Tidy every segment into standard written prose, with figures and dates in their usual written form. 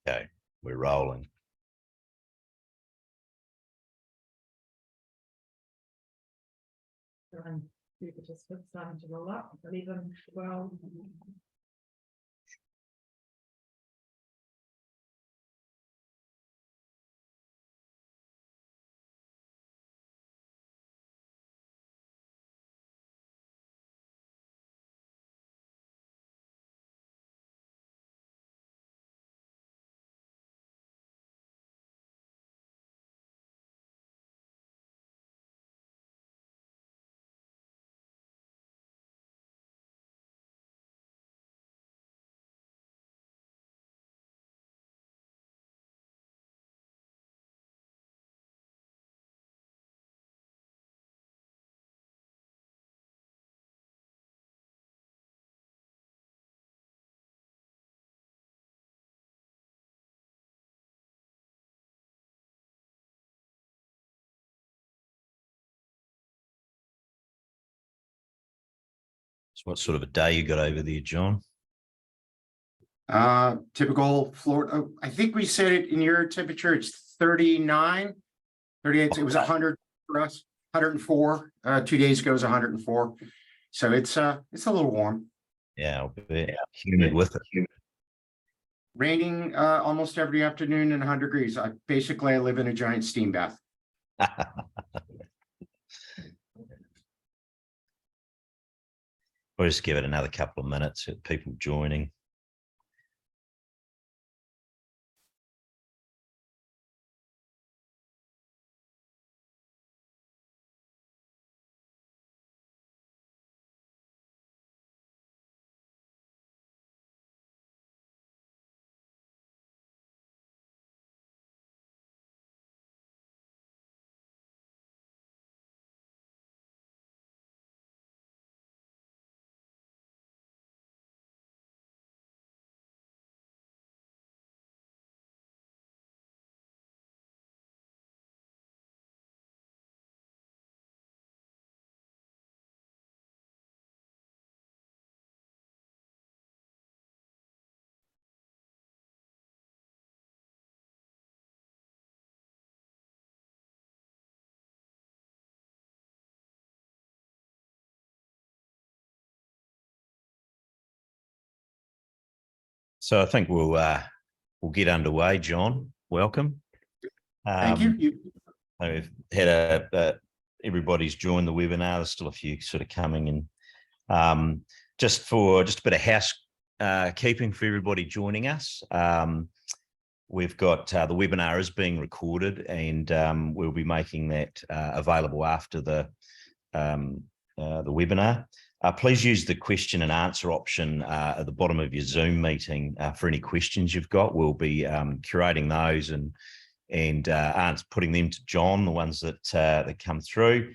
Okay, we're rolling. And few participants starting to roll up, 11, 12. So what sort of a day you got over there, John? Typical Florida. I think we said it in your temperature, it's 39, 38. It was 100 for us, 104. 2 days ago was 104. So it's a little warm. Yeah, I'll bet. Humid with it. Raining almost every afternoon and 100 degrees. I live in a giant steam bath. We'll just give it another couple of minutes with people joining. So I think we'll get underway, John. Welcome. Thank you. We've had everybody's joined the webinar. There's still a few sort of coming in. Just a bit of housekeeping for everybody joining us. We've got the webinar is being recorded, and we'll be making that available after the webinar. Please use the question and answer option at the bottom of your Zoom meeting for any questions you've got. We'll be curating those and putting them to John, the ones that come through.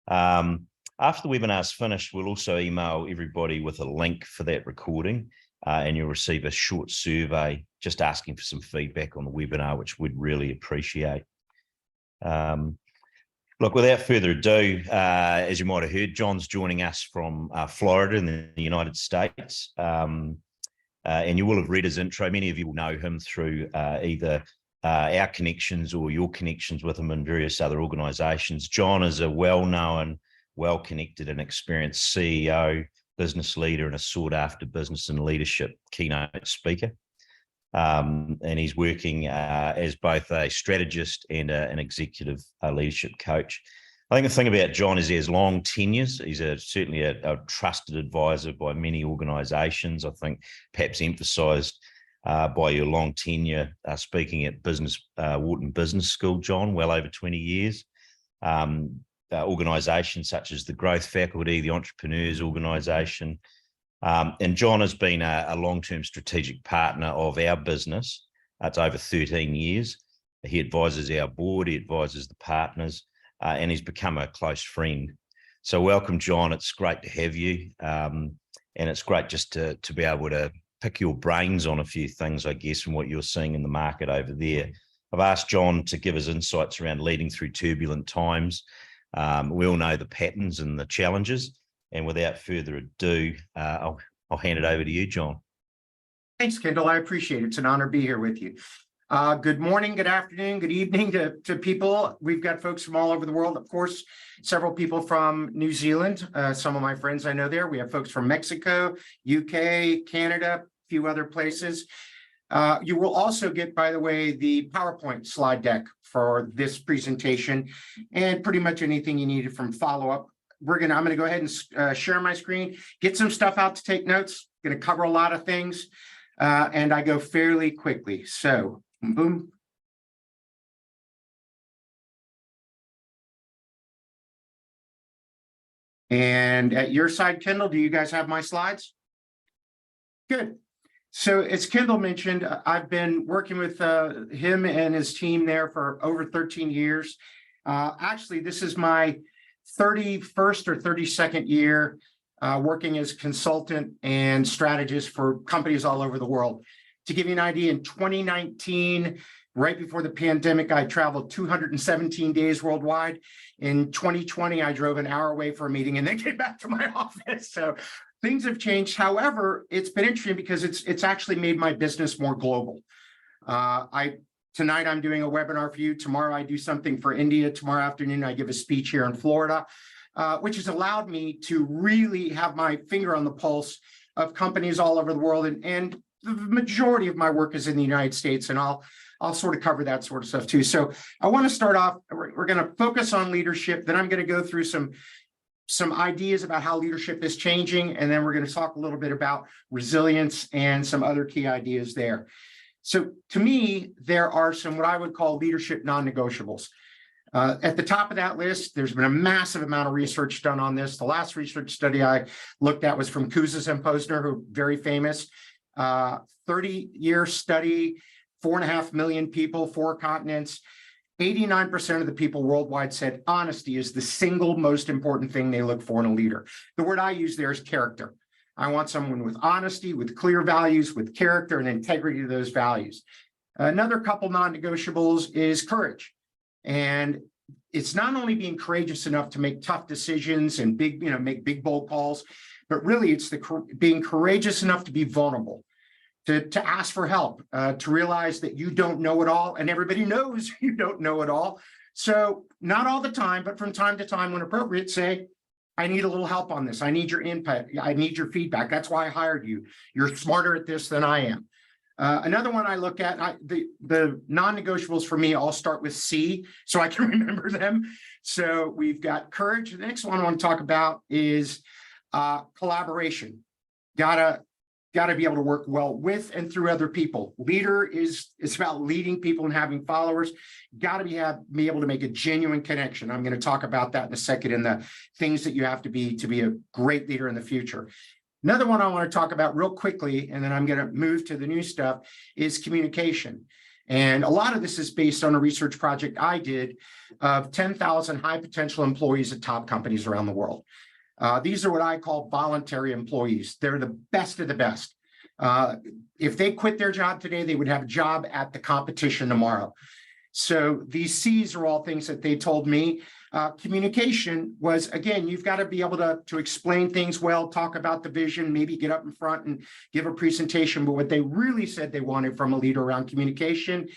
After the webinar's finished, we'll also email everybody with a link for that recording, and you'll receive a short survey just asking for some feedback on the webinar, which we'd really appreciate. Look, without further ado, as you might have heard, John's joining us from Florida in the United States. And you will have read his intro. Many of you will know him through either our connections or your connections with him in various other organisations. John is a well-known, well-connected and experienced CEO, business leader, and a sought-after business and leadership keynote speaker. And he's working as both a strategist and an executive leadership coach. I think the thing about John is he has long tenures. He's certainly a trusted advisor by many organisations. I think perhaps emphasised by your long tenure speaking at Wharton Business School, John, well over 20 years. Organisations such as the Growth Faculty, the Entrepreneurs Organisation. And John has been a long-term strategic partner of our business. It's over 13 years. He advises our board, he advises the partners, and he's become a close friend. So welcome, John. It's great to have you. And it's great just to be able to pick your brains on a few things, I guess, and what you're seeing in the market over there. I've asked John to give us insights around leading through turbulent times. We all know the patterns and the challenges. And without further ado, I'll hand it over to you, John. Thanks, Kendall. I appreciate it. It's an honor to be here with you. Good morning, good afternoon, good evening to people. We've got folks from all over the world. Of course, several people from New Zealand. Some of my friends I know there. We have folks from Mexico, UK, Canada, a few other places. You will also get, by the way, the PowerPoint slide deck for this presentation and pretty much anything you needed from follow-up. I'm gonna go ahead and share my screen, get some stuff out to take notes. Gonna cover a lot of things, and I go fairly quickly. So, boom. And at your side, Kendall, do you guys have my slides? Good. So as Kendall mentioned, I've been working with him and his team there for over 13 years. Actually, this is my 31st or 32nd year working as consultant and strategist for companies all over the world. To give you an idea, in 2019, right before the pandemic, I traveled 217 days worldwide. In 2020, I drove an hour away for a meeting and then came back to my office. So things have changed. However, it's been interesting because it's actually made my business more global. Tonight I'm doing a webinar for you. Tomorrow I do something for India. Tomorrow afternoon I give a speech here in Florida, which has allowed me to really have my finger on the pulse of companies all over the world. And the majority of my work is in the United States, and I'll sort of cover that sort of stuff too. So I want to start off, we're going to focus on leadership. Then I'm going to go through some ideas about how leadership is changing. And then we're going to talk a little bit about resilience and some other key ideas there. So to me, there are some what I would call leadership non-negotiables. At the top of that list, there's been a massive amount of research done on this. The last research study I looked at was from Kouzes and Posner, who are very famous. 30-year study, 4.5 million people, 4 continents. 89% of the people worldwide said honesty is the single most important thing they look for in a leader. The word I use there is character. I want someone with honesty, with clear values, with character and integrity to those values. Another couple non-negotiables is courage. And it's not only being courageous enough to make tough decisions and make big, bold calls, but really it's being courageous enough to be vulnerable, to ask for help, to realize that you don't know it all and everybody knows you don't know it all. So not all the time, but from time to time when appropriate, say, I need a little help on this. I need your input. I need your feedback. That's why I hired you. You're smarter at this than I am. Another one I look at, the non-negotiables for me all start with C, so I can remember them. So we've got courage. The next one I want to talk about is collaboration. Gotta be able to work well with and through other people. Leader is about leading people and having followers. Gotta be able to make a genuine connection. I'm going to talk about that in a second in the things that you have to be a great leader in the future. Another one I want to talk about real quickly, and then I'm going to move to the new stuff, is communication. And a lot of this is based on a research project I did of 10,000 high potential employees at top companies around the world. These are what I call voluntary employees. They're the best of the best. If they quit their job today, they would have a job at the competition tomorrow. So these C's are all things that they told me. Communication was, again, you've got to be able to explain things well, talk about the vision, maybe get up in front and give a presentation. But what they really said they wanted from a leader around communication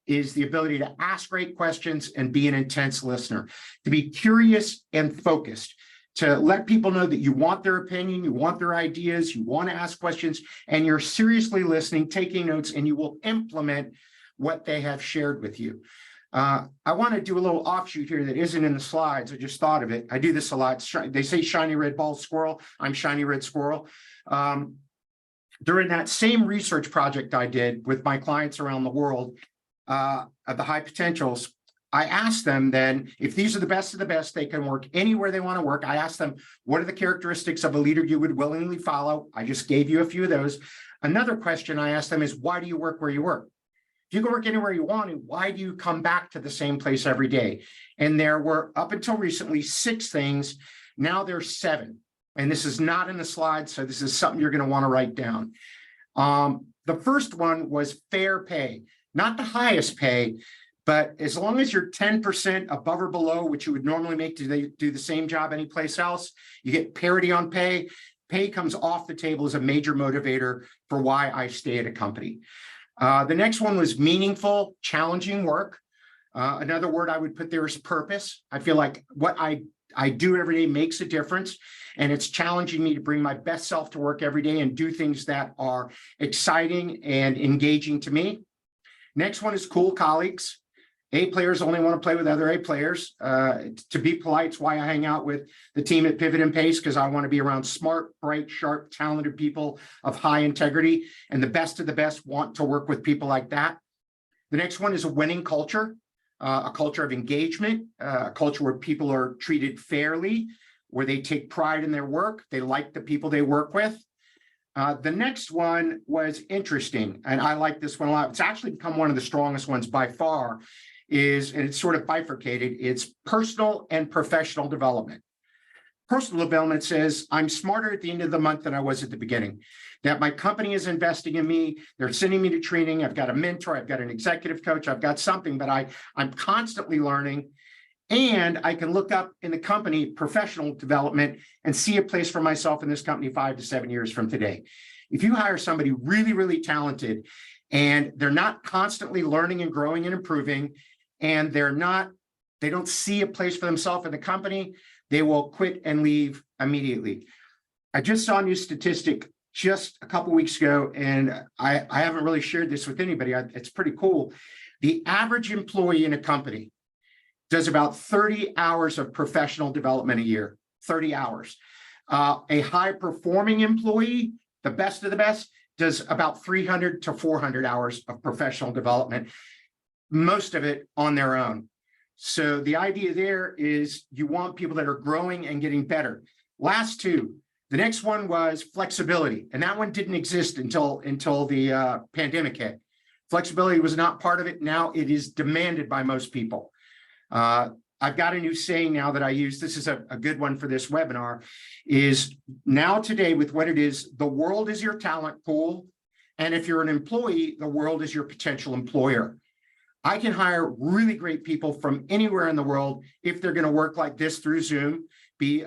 is the ability to ask great questions and be an intense listener, to be curious and focused, to let people know that you want their opinion, you want their ideas, you want to ask questions, and you're seriously listening, taking notes, and you will implement what they have shared with you. I want to do a little offshoot here that isn't in the slides. I just thought of it. I do this a lot. They say shiny red ball squirrel. I'm shiny red squirrel. During that same research project I did with my clients around the world, of the high potentials, I asked them then, if these are the best of the best, they can work anywhere they want to work. I asked them, what are the characteristics of a leader you would willingly follow? I just gave you a few of those. Another question I asked them is, why do you work where you work? If you can work anywhere you want to, why do you come back to the same place every day? And there were, up until recently, 6 things. Now there's 7. And this is not in the slides, so this is something you're going to want to write down. The first one was fair pay. Not the highest pay, but as long as you're 10% above or below what you would normally make to do the same job anyplace else, you get parity on pay. pay comes off the table as a major motivator for why I stay at a company. The next one was meaningful, challenging work. Another word I would put there is purpose. I feel like what I do every day makes a difference, and it's challenging me to bring my best self to work every day and do things that are exciting and engaging to me. Next one is cool colleagues. A players only want to play with other A players. To be polite, it's why I hang out with the team at Pivot and Pace, because I want to be around smart, bright, sharp, talented people of high integrity, and the best of the best want to work with people like that. The next one is a winning culture. A culture of engagement, a culture where people are treated fairly, where they take pride in their work, they like the people they work with. The next one was interesting, and I like this one a lot. It's actually become one of the strongest ones by far, and it's sort of bifurcated. It's personal and professional development. Personal development says, I'm smarter at the end of the month than I was at the beginning, that my company is investing in me. They're sending me to training. I've got a mentor. I've got an executive coach. I've got something, but I'm constantly learning. And I can look up in the company professional development and see a place for myself in this company 5 to 7 years from today. If you hire somebody really, really talented and they're not constantly learning and growing and improving, and they don't see a place for themselves in the company, they will quit and leave immediately. I just saw a new statistic just a couple of weeks ago, and I haven't really shared this with anybody. It's pretty cool. The average employee in a company does about 30 hours of professional development a year, 30 hours. A high-performing employee, the best of the best, does about 300 to 400 hours of professional development, most of it on their own. So the idea there is you want people that are growing and getting better. Last two. The next one was flexibility, and that one didn't exist until the pandemic hit. Flexibility was not part of it. Now it is demanded by most people. I've got a new saying now that I use. This is a good one for this webinar, is now today with what it is, the world is your talent pool. And if you're an employee, the world is your potential employer. I can hire really great people from anywhere in the world if they're going to work like this through Zoom, be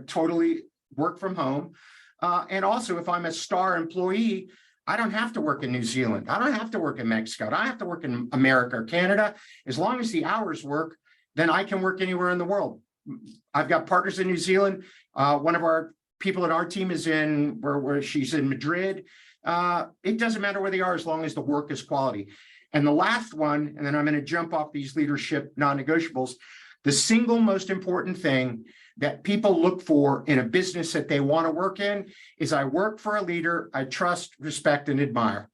totally work from home. And also, if I'm a star employee, I don't have to work in New Zealand. I don't have to work in Mexico. I don't have to work in America or Canada. As long as the hours work, then I can work anywhere in the world. I've got partners in New Zealand. One of our people in our team is where she's in Madrid. It doesn't matter where they are as long as the work is quality. And the last one, and then I'm going to jump off these leadership non-negotiables, the single most important thing that people look for in a business that they want to work in is I work for a leader I trust, respect, and admire.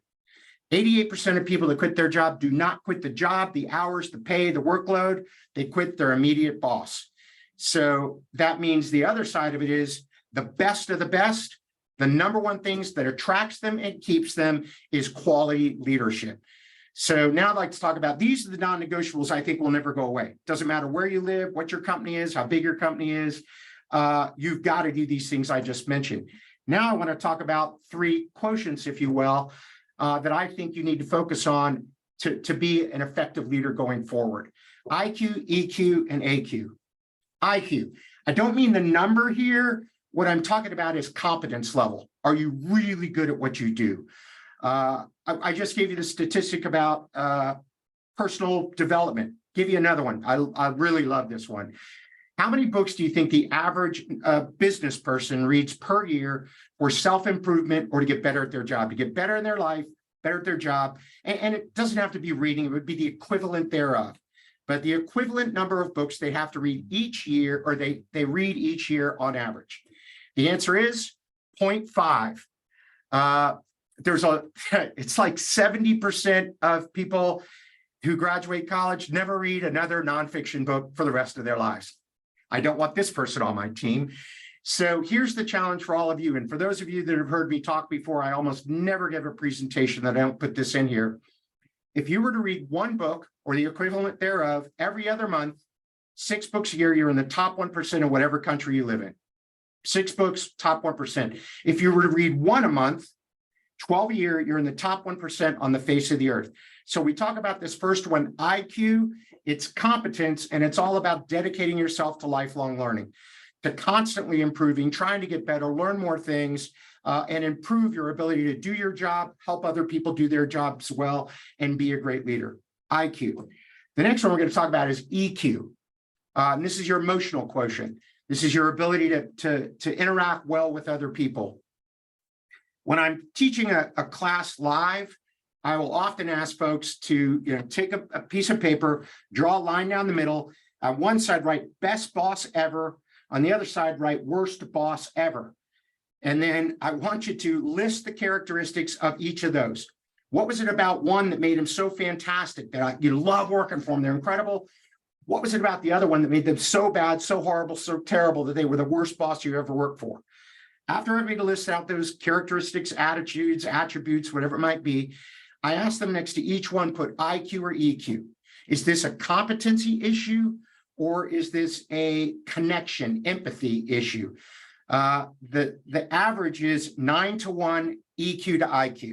88% of people that quit their job do not quit the job, the hours, the pay, the workload. They quit their immediate boss. So that means the other side of it is the best of the best. The number one things that attracts them and keeps them is quality leadership. So now I'd like to talk about, these are the non-negotiables I think will never go away. Doesn't matter where you live, what your company is, how big your company is. You've got to do these things I just mentioned. Now I want to talk about 3 quotients, if you will, that I think you need to focus on to be an effective leader going forward. IQ, EQ, and AQ. IQ. I don't mean the number here. What I'm talking about is competence level. Are you really good at what you do? I just gave you the statistic about personal development. Give you another one. I really love this one. How many books do you think the average business person reads per year for self-improvement or to get better at their job, to get better in their life, better at their job? And it doesn't have to be reading. It would be the equivalent thereof. But the equivalent number of books they have to read each year, or they read each year on average. The answer is 0.5. It's like 70% of people who graduate college never read another nonfiction book for the rest of their lives. I don't want this person on my team. So here's the challenge for all of you. And for those of you that have heard me talk before, I almost never give a presentation that I don't put this in here. If you were to read one book or the equivalent thereof every other month, 6 books a year, you're in the top 1% of whatever country you live in. 6 books, top 1%. If you were to read 1 a month, 12 a year, you're in the top 1% on the face of the earth. So we talk about this first one, IQ, it's competence, and it's all about dedicating yourself to lifelong learning. to constantly improving, trying to get better, learn more things, and improve your ability to do your job, help other people do their jobs well, and be a great leader. IQ. The next one we're going to talk about is EQ. And this is your emotional quotient. This is your ability to interact well with other people. When I'm teaching a class live, I will often ask folks to take a piece of paper, draw a line down the middle. On one side, write best boss ever. On the other side, write worst boss ever. And then I want you to list the characteristics of each of those. What was it about one that made him so fantastic that you love working for them? They're incredible. What was it about the other one that made them so bad, so horrible, so terrible that they were the worst boss you ever worked for? After everybody lists out those characteristics, attitudes, attributes, whatever it might be, I ask them next to each one, put IQ or EQ. Is this a competency issue or is this a connection, empathy issue? The average is 9-to-1 EQ to IQ.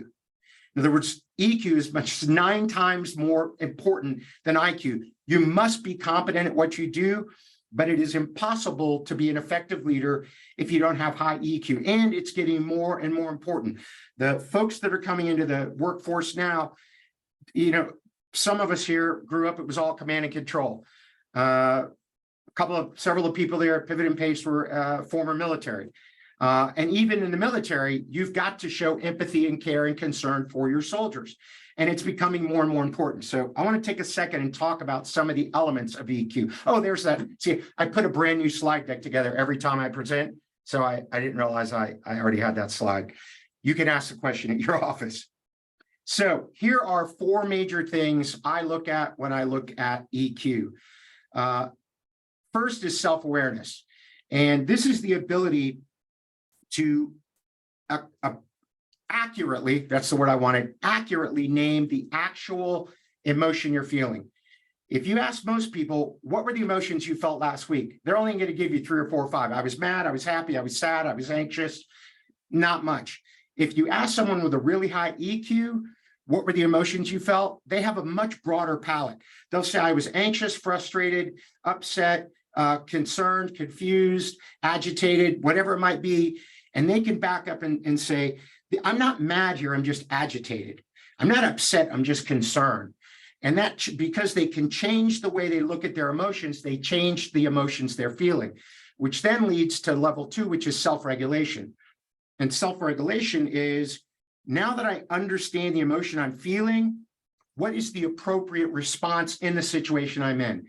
In other words, EQ is much 9 times more important than IQ. You must be competent at what you do, but it is impossible to be an effective leader if you don't have high EQ. And it's getting more and more important. The folks that are coming into the workforce now, some of us here grew up, it was all command and control. Several of the people there at Pivot and Pace were former military. And even in the military, you've got to show empathy and care and concern for your soldiers. And it's becoming more and more important. So I want to take a second and talk about some of the elements of EQ. Oh, there's that. See, I put a brand new slide deck together every time I present. So I didn't realize I already had that slide. You can ask the question at your office. So here are 4 major things I look at when I look at EQ. First is self-awareness. And this is the ability to accurately, that's the word I wanted, accurately name the actual emotion you're feeling. If you ask most people, what were the emotions you felt last week? They're only going to give you 3 or 4 or 5. I was mad, I was happy, I was sad, I was anxious, not much. If you ask someone with a really high EQ, what were the emotions you felt? They have a much broader palette. They'll say, I was anxious, frustrated, upset, concerned, confused, agitated, whatever it might be. And they can back up and say, I'm not mad here, I'm just agitated. I'm not upset, I'm just concerned. And that because they can change the way they look at their emotions, they change the emotions they're feeling, which then leads to level 2, which is self-regulation. And self-regulation is, now that I understand the emotion I'm feeling, what is the appropriate response in the situation I'm in?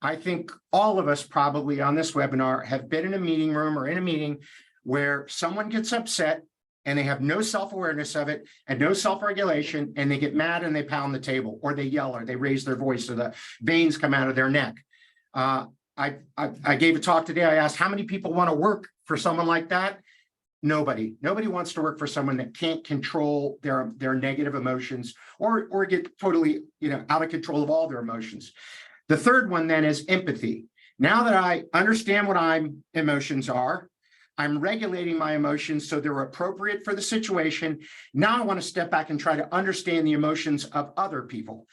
I think all of us probably on this webinar have been in a meeting room or in a meeting where someone gets upset and they have no self-awareness of it and no self-regulation, and they get mad and they pound the table, or they yell, or they raise their voice, or the veins come out of their neck. I gave a talk today. I asked how many people want to work for someone like that. Nobody wants to work for someone that can't control their negative emotions or get totally out of control of all their emotions. The third one then is empathy. Now that I understand what emotions are, I'm regulating my emotions so they're appropriate for the situation. Now I want to step back and try to understand the emotions of other people.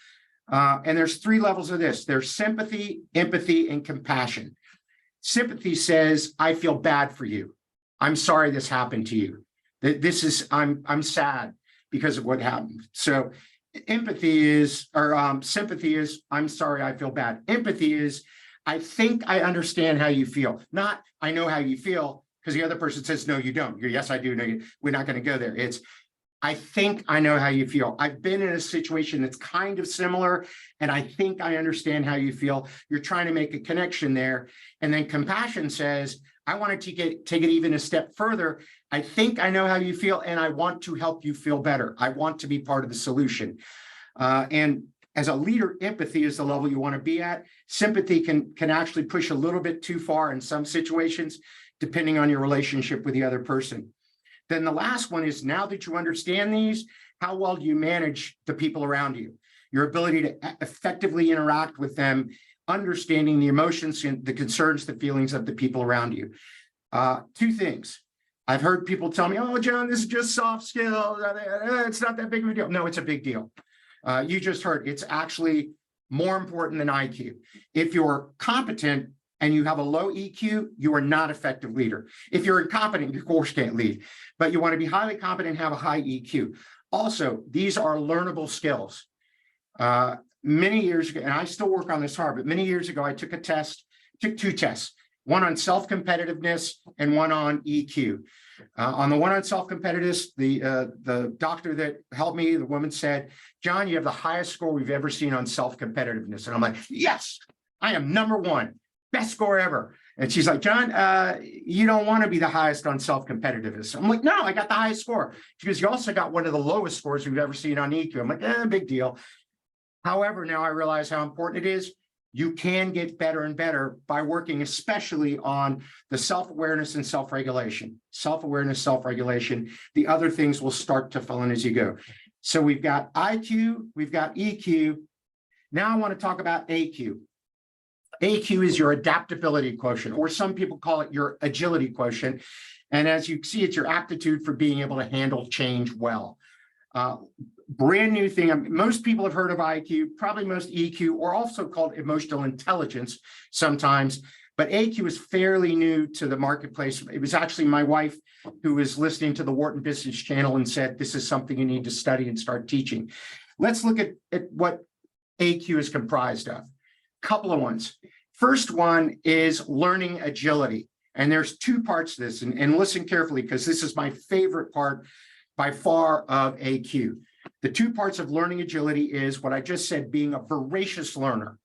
And there's 3 levels of this. There's sympathy, empathy, and compassion. Sympathy says, I feel bad for you. I'm sorry this happened to you. I'm sad because of what happened. So empathy is, or sympathy is, I'm sorry, I feel bad. Empathy is, I think I understand how you feel. Not, I know how you feel, because the other person says, no, you don't. You're, yes, I do. No, we're not going to go there. It's, I think I know how you feel. I've been in a situation that's kind of similar, and I think I understand how you feel. You're trying to make a connection there. And then compassion says, I want to take it even a step further. I think I know how you feel, and I want to help you feel better. I want to be part of the solution. And as a leader, empathy is the level you want to be at. Sympathy can actually push a little bit too far in some situations, depending on your relationship with the other person. Then the last one is, now that you understand these, how well do you manage the people around you? Your ability to effectively interact with them, understanding the emotions and the concerns, the feelings of the people around you. 2 things. I've heard people tell me, oh, John, this is just soft skills. It's not that big of a deal. No, it's a big deal. You just heard it's actually more important than IQ. If you're competent and you have a low EQ, you are not an effective leader. If you're incompetent, you of course can't lead, but you want to be highly competent and have a high EQ. Also, these are learnable skills. Many years ago, and I still work on this hard, but many years ago, I took two tests, one on self-competitiveness and one on EQ. On the one on self-competitiveness, the doctor that helped me, the woman said, "John, you have the highest score we've ever seen on self-competitiveness." And I'm like, "Yes, I am number one, best score ever." And she's like, "John, you don't want to be the highest on self-competitiveness." I'm like, "No, I got the highest score." She goes, "You also got one of the lowest scores we've ever seen on EQ." I'm like, big deal. However, now I realize how important it is. You can get better and better by working especially on the self-awareness and self-regulation. Self-awareness, self-regulation. The other things will start to fill in as you go. So we've got IQ, we've got EQ. Now I want to talk about AQ. AQ is your adaptability quotient, or some people call it your agility quotient. And as you see, it's your aptitude for being able to handle change well. Brand new thing. Most people have heard of IQ, probably most EQ, or also called emotional intelligence sometimes, but AQ is fairly new to the marketplace. It was actually my wife who was listening to the Wharton Business Channel and said, "This is something you need to study and start teaching." Let's look at what AQ is comprised of. Couple of ones. First one is learning agility. And there's two parts to this, and listen carefully, because this is my favorite part by far of AQ. The two parts of learning agility is what I just said, being a voracious learner,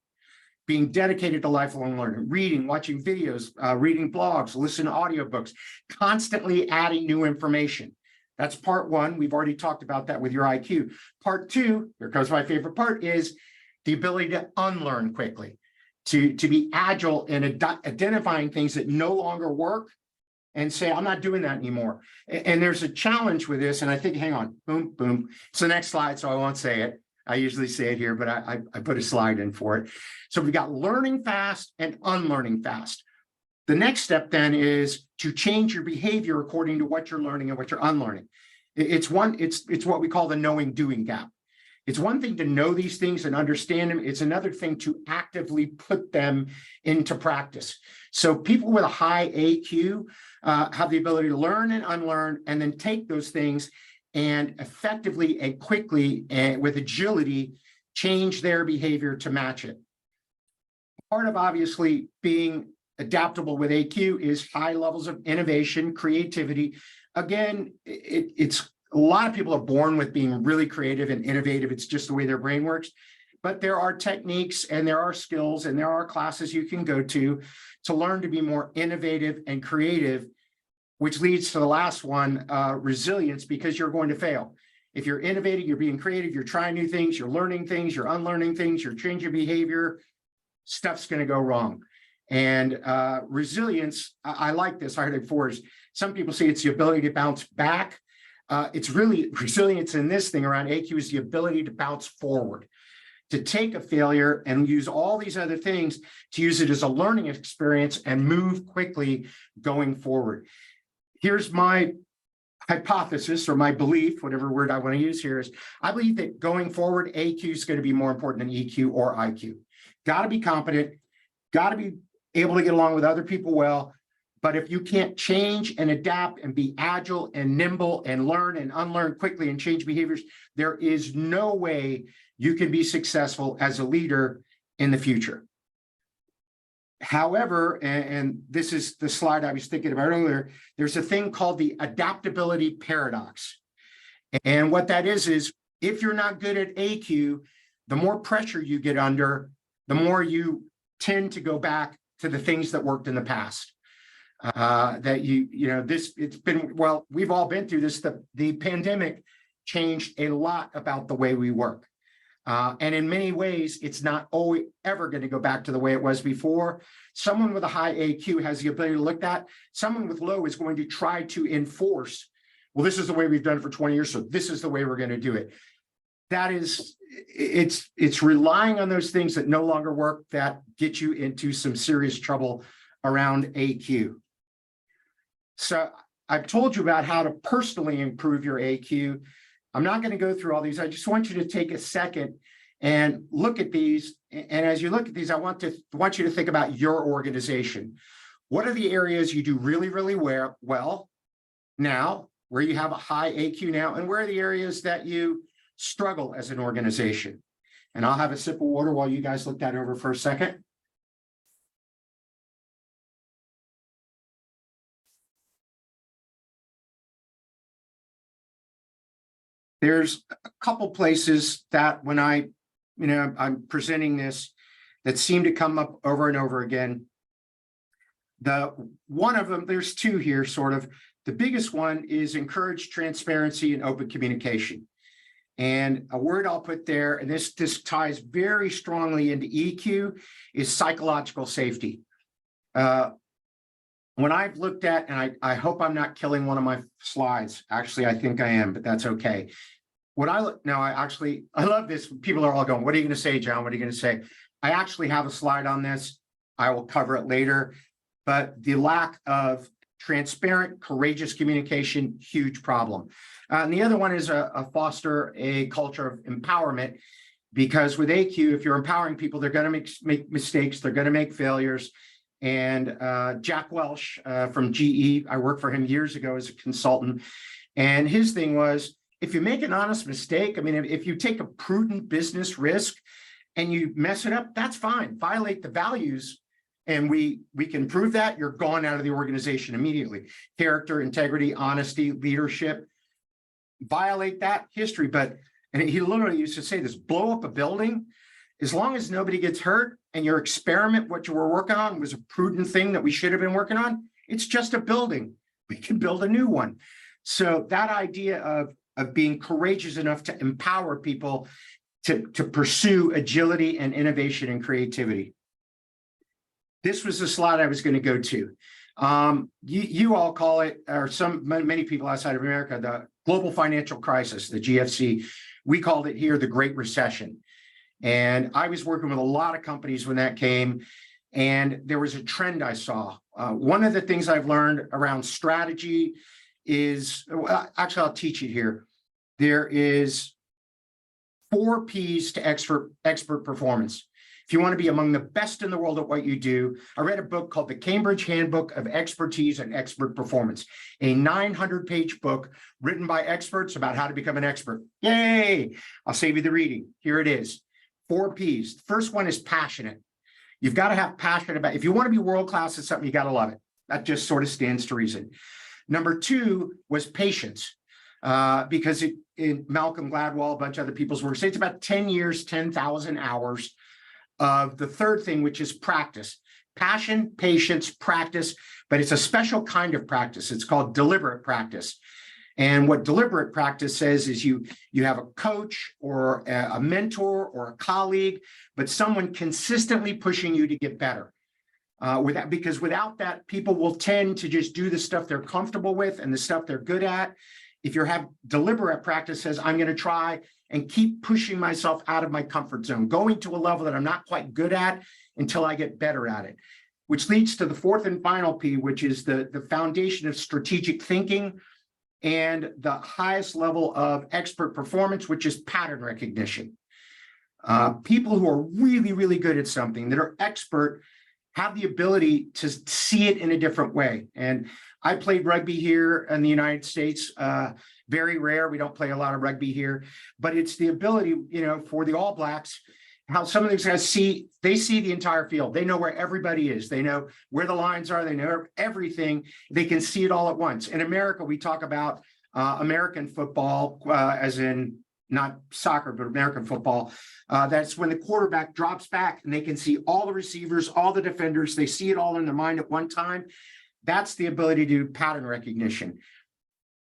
being dedicated to lifelong learning, reading, watching videos, reading blogs, listening to audiobooks, constantly adding new information. That's part one. We've already talked about that with your IQ. Part two, here comes my favorite part, is the ability to unlearn quickly, to be agile in identifying things that no longer work and say, "I'm not doing that anymore." And there's a challenge with this. And I think, hang on, boom, boom. It's the next slide, so I won't say it. I usually say it here, but I put a slide in for it. So we've got learning fast and unlearning fast. The next step then is to change your behavior according to what you're learning and what you're unlearning. It's what we call the knowing doing gap. It's one thing to know these things and understand them. It's another thing to actively put them into practice. So people with a high AQ have the ability to learn and unlearn, and then take those things and effectively and quickly and with agility change their behavior to match it. Part of obviously being adaptable with AQ is high levels of innovation, creativity. Again, it's a lot of people are born with being really creative and innovative. It's just the way their brain works. But there are techniques and there are skills and there are classes you can go to learn to be more innovative and creative, which leads to the last one, resilience, because you're going to fail. If you're innovating, you're being creative, you're trying new things, you're learning things, you're unlearning things, you're changing behavior, stuff's going to go wrong. And resilience, I like this. I heard it before. Some people say it's the ability to bounce back. It's really resilience in this thing around AQ is the ability to bounce forward, to take a failure and use all these other things to use it as a learning experience and move quickly going forward. Here's my hypothesis or my belief, whatever word I want to use here, is I believe that going forward, AQ is going to be more important than EQ or IQ. Got to be competent, got to be able to get along with other people well. But if you can't change and adapt and be agile and nimble and learn and unlearn quickly and change behaviors, there is no way you can be successful as a leader in the future. However, and this is the slide I was thinking about earlier, there's a thing called the adaptability paradox. And what that is if you're not good at AQ, the more pressure you get under, the more you tend to go back to the things that worked in the past. We've all been through this. The pandemic changed a lot about the way we work. And in many ways, it's not always ever going to go back to the way it was before. Someone with a high AQ has the ability to look at. Someone with low is going to try to enforce, well, this is the way we've done it for 20 years, so this is the way we're going to do it. That is, it's relying on those things that no longer work that get you into some serious trouble around AQ. So I've told you about how to personally improve your AQ. I'm not going to go through all these. I just want you to take a second and look at these. And as you look at these, I want you to think about your organization. What are the areas you do really, really well now, where you have a high AQ now, and where are the areas that you struggle as an organization? And I'll have a sip of water while you guys look that over for a second. There's a couple places that when I'm presenting this that seem to come up over and over again. One of them, there's two here, sort of. The biggest one is encourage transparency and open communication. And a word I'll put there, and this ties very strongly into EQ, is psychological safety. When I've looked at, and I hope I'm not killing one of my slides. Actually, I think I am, but that's okay. I love this. People are all going, what are you going to say, John? What are you going to say? I actually have a slide on this. I will cover it later. But the lack of transparent, courageous communication, huge problem. And the other one is foster a culture of empowerment, because with AQ, if you're empowering people, they're going to make mistakes. They're going to make failures. And Jack Welch from GE, I worked for him years ago as a consultant. And his thing was, if you make an honest mistake, I mean, if you take a prudent business risk and you mess it up, that's fine. Violate the values. And we can prove that, you're gone out of the organization immediately. Character, integrity, honesty, leadership, violate that, history. And he literally used to say this, blow up a building, as long as nobody gets hurt and your experiment, what you were working on was a prudent thing that we should have been working on, it's just a building. We can build a new one. So that idea of being courageous enough to empower people to pursue agility and innovation and creativity. This was the slide I was going to go to. You all call it, or many people outside of America, the global financial crisis, the GFC. We called it here the Great Recession. And I was working with a lot of companies when that came, and there was a trend I saw. One of the things I've learned around strategy is, actually, I'll teach it here. There is 4 P's to expert performance. If you want to be among the best in the world at what you do, I read a book called The Cambridge Handbook of Expertise and Expert Performance, a 900-page book written by experts about how to become an expert. Yay! I'll save you the reading. Here it is. 4 P's. The first one is passionate. You've got to have passion about it. If you want to be world-class at something, you got to love it. That just sort of stands to reason. Number 2 was patience, because Malcolm Gladwell, a bunch of other people's work, say it's about 10 years, 10,000 hours of the third thing, which is practice. Passion, patience, practice, but it's a special kind of practice. It's called deliberate practice. And what deliberate practice says is you have a coach or a mentor or a colleague, but someone consistently pushing you to get better. Because without that, people will tend to just do the stuff they're comfortable with and the stuff they're good at. If you have deliberate practice, says I'm going to try and keep pushing myself out of my comfort zone, going to a level that I'm not quite good at until I get better at it, which leads to the fourth and final P, which is the foundation of strategic thinking and the highest level of expert performance, which is pattern recognition. People who are really, really good at something, that are expert, have the ability to see it in a different way. And I played rugby here in the United States. Very rare. We don't play a lot of rugby here, but it's the ability, for the All Blacks, how some of these guys see the entire field. They know where everybody is. They know where the lines are. They know everything. They can see it all at once. In America, we talk about American football, as in not soccer, but American football. That's when the quarterback drops back and they can see all the receivers, all the defenders. They see it all in their mind at one time. That's the ability to do pattern recognition.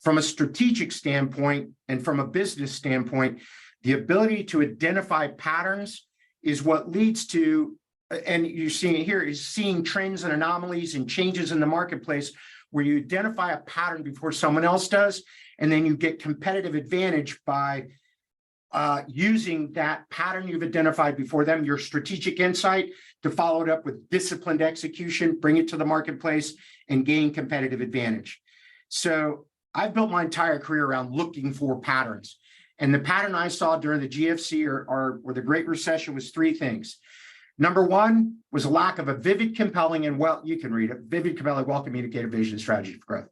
From a strategic standpoint and from a business standpoint, the ability to identify patterns is what leads to, and you're seeing it here, is seeing trends and anomalies and changes in the marketplace where you identify a pattern before someone else does, and then you get competitive advantage by using that pattern you've identified before them, your strategic insight, to follow it up with disciplined execution, bring it to the marketplace, and gain competitive advantage. So I've built my entire career around looking for patterns. And the pattern I saw during the GFC or the Great Recession was three things. Number one was a lack of a vivid, compelling, and you can read it, vivid, compelling, well-communicated vision strategy for growth.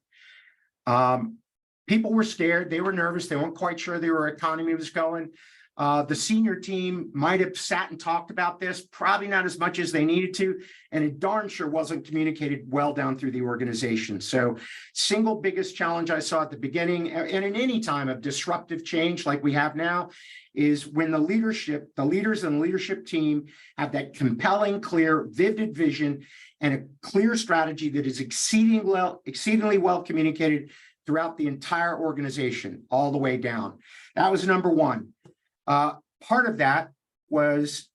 People were scared. They were nervous. They weren't quite sure their economy was going. The senior team might have sat and talked about this, probably not as much as they needed to, and it darn sure wasn't communicated well down through the organization. So single biggest challenge I saw at the beginning, and in any time of disruptive change like we have now, is when the leaders and the leadership team have that compelling, clear, vivid vision and a clear strategy that is exceedingly well communicated throughout the entire organization, all the way down. That was number one. Part of that is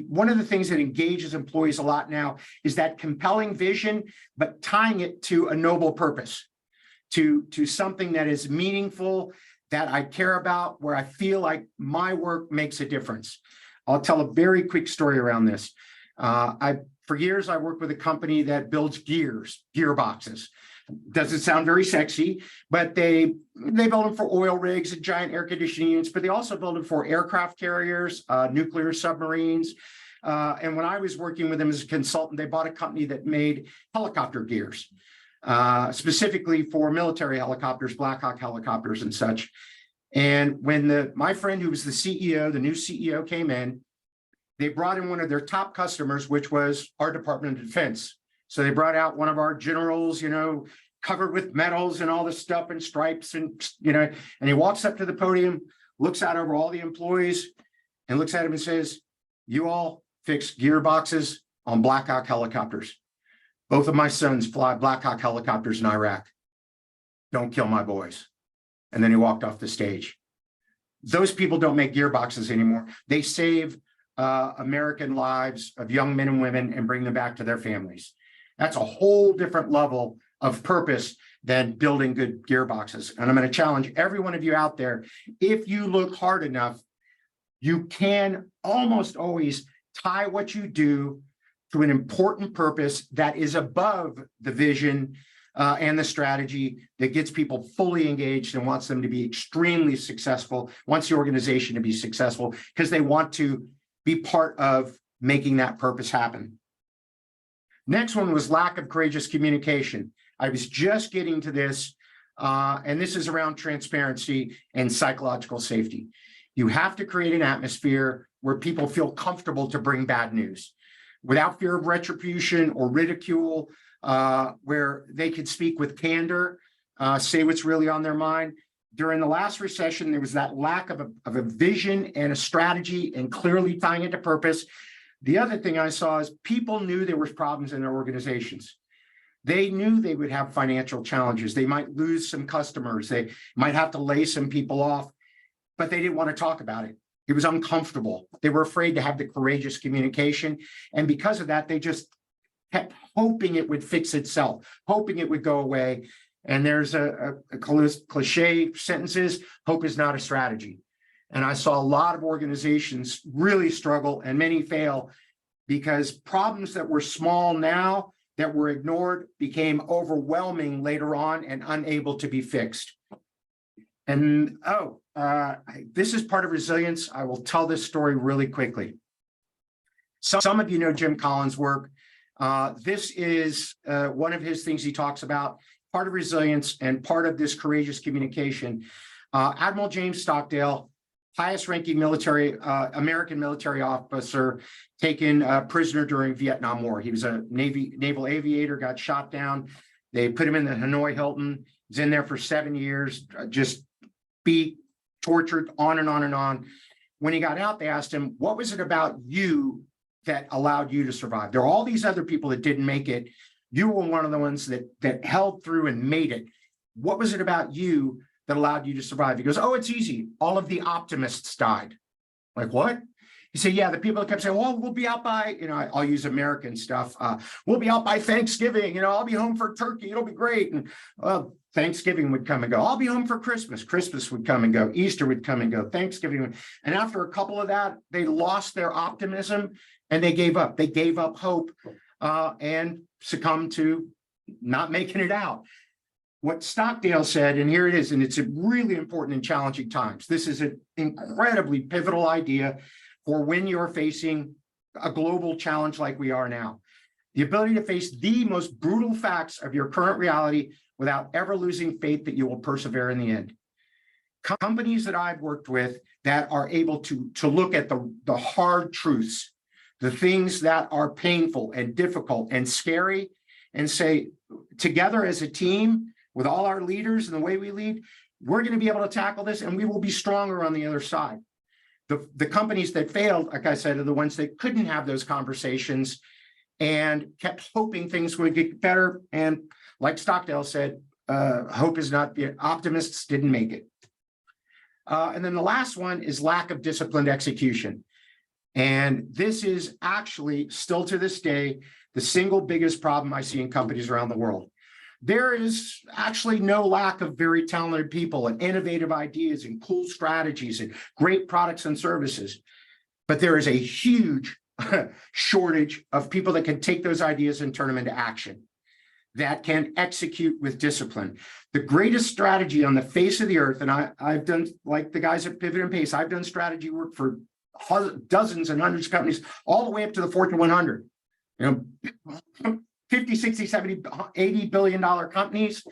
one of the things that engages employees a lot now is that compelling vision, but tying it to a noble purpose, to something that is meaningful, that I care about, where I feel like my work makes a difference. I'll tell a very quick story around this. For years, I worked with a company that builds gearboxes. Doesn't sound very sexy, but they build them for oil rigs and giant air conditioning units, but they also build them for aircraft carriers, nuclear submarines. And when I was working with them as a consultant, they bought a company that made helicopter gears, specifically for military helicopters, Black Hawk helicopters and such. And when my friend who was the CEO, the new CEO came in, they brought in one of their top customers, which was our Department of Defense. So they brought out one of our generals, covered with medals and all this stuff and stripes and he walks up to the podium, looks out over all the employees and looks at him and says, "You all fix gearboxes on Black Hawk helicopters. Both of my sons fly Black Hawk helicopters in Iraq. Don't kill my boys." And then he walked off the stage. Those people don't make gearboxes anymore. They save American lives of young men and women and bring them back to their families. That's a whole different level of purpose than building good gearboxes. And I'm going to challenge every one of you out there. If you look hard enough, you can almost always tie what you do to an important purpose that is above the vision and the strategy that gets people fully engaged and wants them to be extremely successful, wants the organization to be successful because they want to be part of making that purpose happen. Next one was lack of courageous communication. I was just getting to this, and this is around transparency and psychological safety. You have to create an atmosphere where people feel comfortable to bring bad news without fear of retribution or ridicule, where they could speak with candor, say what's really on their mind. During the last recession, there was that lack of a vision and a strategy and clearly tying it to purpose. The other thing I saw is people knew there was problems in their organizations. They knew they would have financial challenges. They might lose some customers. They might have to lay some people off, but they didn't want to talk about it. It was uncomfortable. They were afraid to have the courageous communication. And because of that, they just kept hoping it would fix itself, hoping it would go away. And there's a cliche sentences, hope is not a strategy. And I saw a lot of organizations really struggle and many fail because problems that were small now that were ignored became overwhelming later on and unable to be fixed. And this is part of resilience. I will tell this story really quickly. Some of you know Jim Collins' work. This is one of his things he talks about, part of resilience and part of this courageous communication. Admiral James Stockdale, highest ranking American military officer, taken prisoner during Vietnam War. He was a naval aviator, got shot down. They put him in the Hanoi Hilton. He's in there for 7 years, just beat, tortured, on and on and on. When he got out, they asked him, what was it about you that allowed you to survive? There are all these other people that didn't make it. You were one of the ones that held through and made it. What was it about you that allowed you to survive? He goes, oh, it's easy. All of the optimists died. Like, what? He said, yeah, the people that kept saying, well, we'll be out by, I'll use American stuff. We'll be out by Thanksgiving. I'll be home for turkey. It'll be great. And Thanksgiving would come and go. I'll be home for Christmas. Christmas would come and go. Easter would come and go. Thanksgiving. And after a couple of that, they lost their optimism and they gave up. They gave up hope and succumbed to not making it out. what Stockdale said, and here it is, and it's really important in challenging times. This is an incredibly pivotal idea for when you're facing a global challenge like we are now. The ability to face the most brutal facts of your current reality without ever losing faith that you will persevere in the end. Companies that I've worked with that are able to look at the hard truths, the things that are painful and difficult and scary, and say, together as a team, with all our leaders and the way we lead, we're going to be able to tackle this, and we will be stronger on the other side. The companies that failed, like I said, are the ones that couldn't have those conversations and kept hoping things would get better. And like Stockdale said, hope is not, optimists didn't make it. And then the last one is lack of disciplined execution. And this is actually still to this day, the single biggest problem I see in companies around the world. There is actually no lack of very talented people and innovative ideas and cool strategies and great products and services. But there is a huge shortage of people that can take those ideas and turn them into action, that can execute with discipline. The greatest strategy on the face of the earth, and I've done, like the guys at Pivot and Pace, I've done strategy work for dozens and hundreds of companies, all the way up to the Fortune 100. You know, 50, 60, 70, $80 billion companies.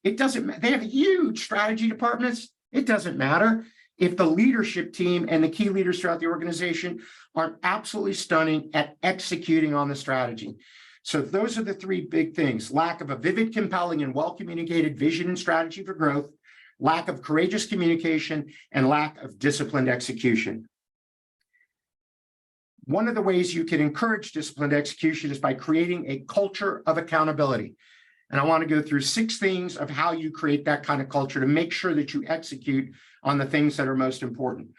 It doesn't matter. They have huge strategy departments. It doesn't matter if the leadership team and the key leaders throughout the organization are absolutely stunning at executing on the strategy. So those are the three big things: lack of a vivid, compelling, and well-communicated vision and strategy for growth, lack of courageous communication, and lack of disciplined execution. One of the ways you can encourage disciplined execution is by creating a culture of accountability. And I want to go through 6 things of how you create that kind of culture to make sure that you execute on the things that are most important.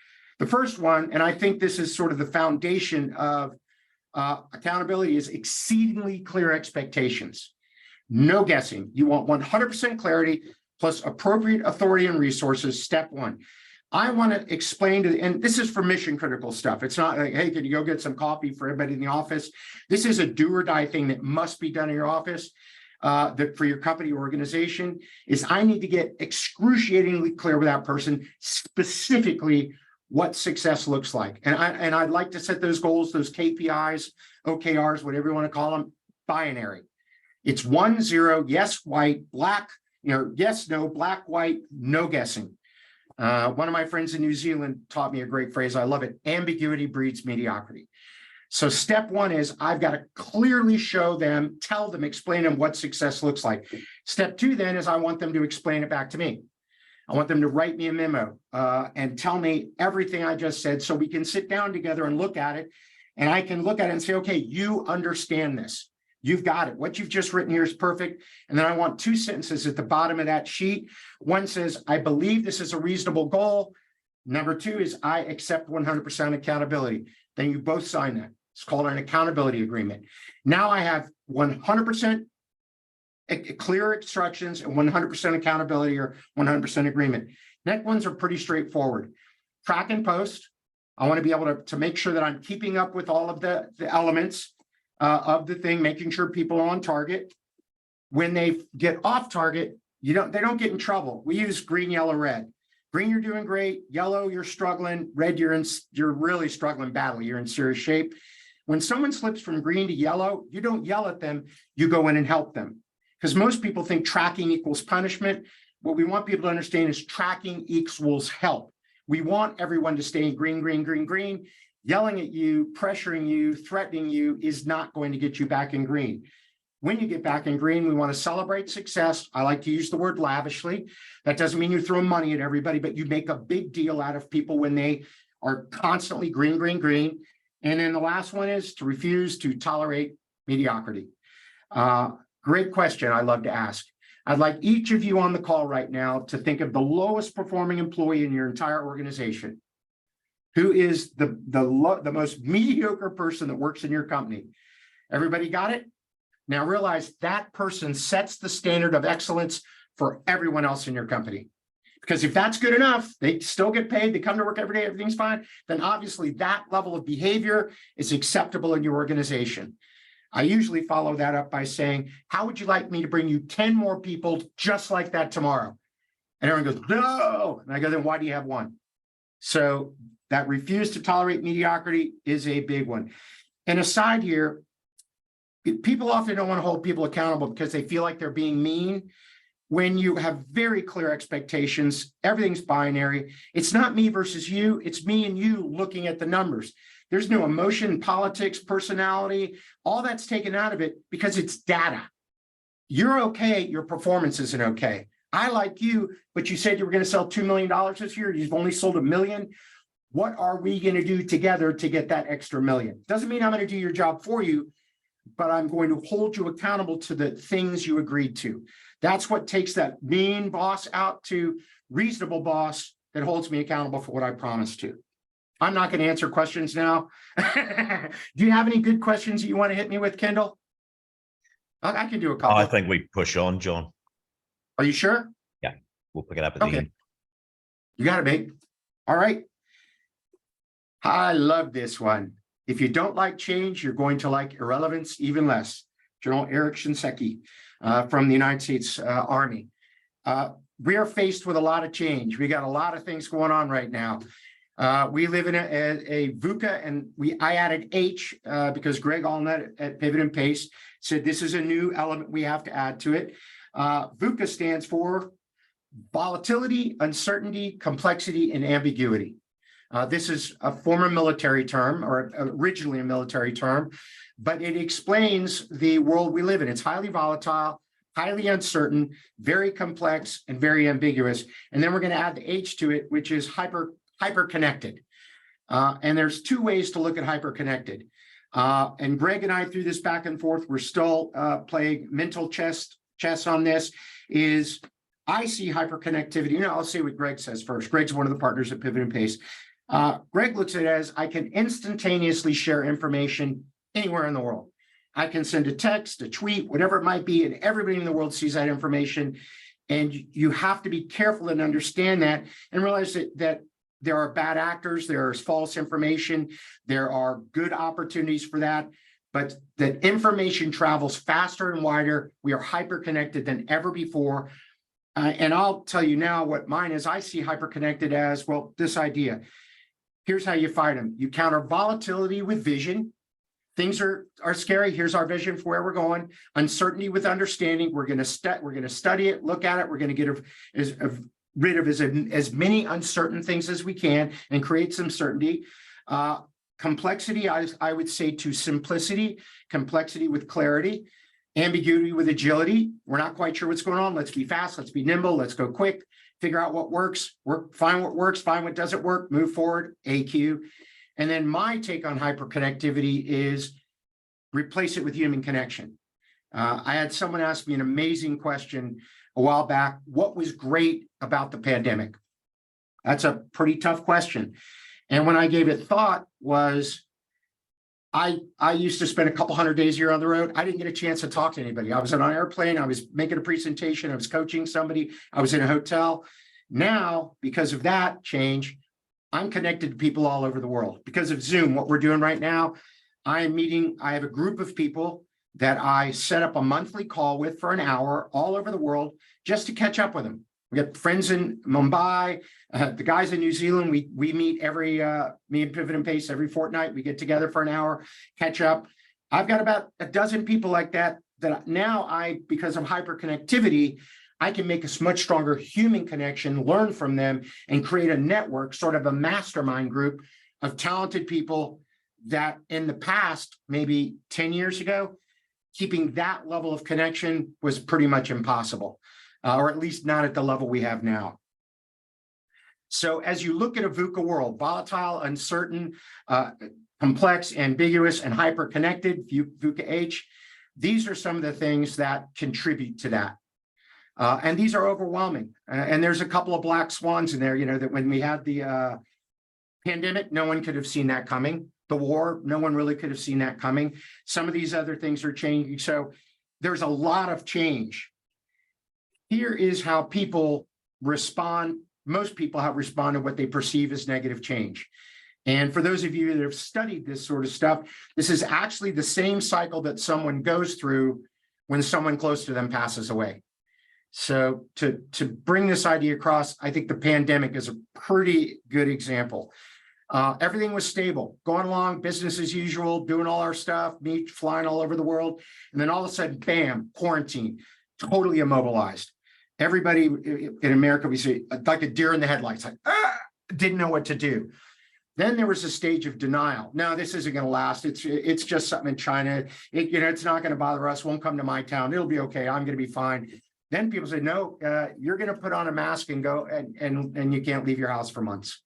The first one, and I think this is sort of the foundation of accountability, is exceedingly clear expectations. No guessing. You want 100% clarity plus appropriate authority and resources. Step 1. I want to explain to, and this is for mission critical stuff. It's not like, hey, can you go get some coffee for everybody in the office? This is a do or die thing that must be done in your office, that for your company or organization, is I need to get excruciatingly clear with that person specifically what success looks like. And I'd like to set those goals, those KPIs, OKRs, whatever you want to call them, binary. It's 1, 0, yes, white, black, yes, no, black, white, no guessing. One of my friends in New Zealand taught me a great phrase. I love it. Ambiguity breeds mediocrity. So step 1 is I've got to clearly show them, tell them, explain them what success looks like. Step 2 then is I want them to explain it back to me. I want them to write me a memo and tell me everything I just said, so we can sit down together and look at it. And I can look at it and say, okay, you understand this. You've got it. What you've just written here is perfect. And then I want 2 sentences at the bottom of that sheet. One says, I believe this is a reasonable goal. Number 2 is I accept 100% accountability. Then you both sign that. It's called an accountability agreement. Now I have 100% clear instructions and 100% accountability, or 100% agreement. Next ones are pretty straightforward. Track and post. I want to be able to make sure that I'm keeping up with all of the elements of the thing, making sure people are on target. When they get off target, they don't get in trouble. We use green, yellow, red. Green, you're doing great. Yellow, you're struggling. Red, you're really struggling badly. You're in serious shape. When someone slips from green to yellow, you don't yell at them. You go in and help them. Because most people think tracking equals punishment. What we want people to understand is tracking equals help. We want everyone to stay in green, green, green, green. Yelling at you, pressuring you, threatening you is not going to get you back in green. When you get back in green, we want to celebrate success. I like to use the word lavishly. That doesn't mean you throw money at everybody, but you make a big deal out of people when they are constantly green, green, green. And then the last one is to refuse to tolerate mediocrity. Great question I love to ask. I'd like each of you on the call right now to think of the lowest performing employee in your entire organization. Who is the most mediocre person that works in your company? Everybody got it? Now realize that person sets the standard of excellence for everyone else in your company. Because if that's good enough, they still get paid, they come to work every day, everything's fine, then obviously that level of behavior is acceptable in your organization. I usually follow that up by saying, how would you like me to bring you 10 more people just like that tomorrow? And everyone goes, no. And I go, then why do you have one? So that refuse to tolerate mediocrity is a big one. And aside here, people often don't want to hold people accountable because they feel like they're being mean. When you have very clear expectations, everything's binary. It's not me versus you. It's me and you looking at the numbers. There's no emotion, politics, personality, all that's taken out of it because it's data. You're okay, your performance isn't okay. I like you, but you said you were going to sell $2 million this year. You've only sold $1 million. What are we going to do together to get that extra $1 million? Doesn't mean I'm going to do your job for you, but I'm going to hold you accountable to the things you agreed to. That's what takes that mean boss out to reasonable boss that holds me accountable for what I promised to. I'm not going to answer questions now. Do you have any good questions that you want to hit me with, Kendall? I can do a couple. I think we push on, John. Are you sure? Yeah, we'll pick it up at the end. You got it, mate. All right. I love this one. If you don't like change, you're going to like irrelevance even less. General Eric Shinseki from the United States Army. We are faced with a lot of change. We got a lot of things going on right now. We live in a VUCA, and I added H because Greg Allnut at Pivot and Pace said this is a new element we have to add to it. VUCA stands for volatility, uncertainty, complexity, and ambiguity. This is a former military term, or originally a military term, but it explains the world we live in. It's highly volatile, highly uncertain, very complex, and very ambiguous. And then we're going to add the H to it, which is hyper-connected. And there's two ways to look at hyper-connected. And Greg and I, through this back and forth, we're still playing mental chess on this. Is I see hyperconnectivity. I'll say what Greg says first. Greg's one of the partners at Pivot and Pace. Greg looks at it as I can instantaneously share information anywhere in the world. I can send a text, a tweet, whatever it might be, and everybody in the world sees that information. And you have to be careful and understand that and realize that there are bad actors, there's false information, there are good opportunities for that, but that information travels faster and wider. We are hyper-connected than ever before. And I'll tell you now what mine is. I see hyper-connected as, well, this idea. Here's how you fight them. You counter volatility with vision. Things are scary. Here's our vision for where we're going. Uncertainty with understanding. We're going to study it, look at it. We're going to get rid of as many uncertain things as we can and create some certainty. Complexity, I would say, to simplicity. Complexity with clarity. Ambiguity with agility. We're not quite sure what's going on. Let's be fast. Let's be nimble. Let's go quick. Figure out what works. Find what works. Find what doesn't work. Move forward. AQ. And then my take on hyperconnectivity is replace it with human connection. I had someone ask me an amazing question a while back. What was great about the pandemic? That's a pretty tough question. And when I gave it thought was, I used to spend a couple hundred days a year on the road. I didn't get a chance to talk to anybody. I was on an airplane. I was making a presentation. I was coaching somebody. I was in a hotel. Now, because of that change, I'm connected to people all over the world. Because of Zoom, what we're doing right now, I have a group of people that I set up a monthly call with for an hour all over the world just to catch up with them. We got friends in Mumbai, the guys in New Zealand. We meet me and Pivot and Pace every fortnight. We get together for an hour, catch up. I've got about a dozen people like that now because of hyperconnectivity, I can make a much stronger human connection, learn from them, and create a network, sort of a mastermind group of talented people that in the past, maybe 10 years ago, keeping that level of connection was pretty much impossible. Or at least not at the level we have now. So as you look at a VUCA world, volatile, uncertain, complex, ambiguous, and hyper-connected, VUCA H, these are some of the things that contribute to that. And these are overwhelming. And there's a couple of black swans in there, that when we had the pandemic, no one could have seen that coming. The war, no one really could have seen that coming. Some of these other things are changing. So there's a lot of change. Here is how people respond. Most people have responded to what they perceive as negative change. And for those of you that have studied this sort of stuff, this is actually the same cycle that someone goes through when someone close to them passes away. So to bring this idea across, I think the pandemic is a pretty good example. Everything was stable, going along, business as usual, doing all our stuff, me flying all over the world. And then all of a sudden, bam, quarantine, totally immobilized. Everybody in America, we say, like a deer in the headlights, like, didn't know what to do. Then there was a stage of denial. No, this isn't going to last. It's just something in China. It's not going to bother us. Won't come to my town. It'll be okay. I'm going to be fine. Then people say, no, you're going to put on a mask and go, and you can't leave your house for months.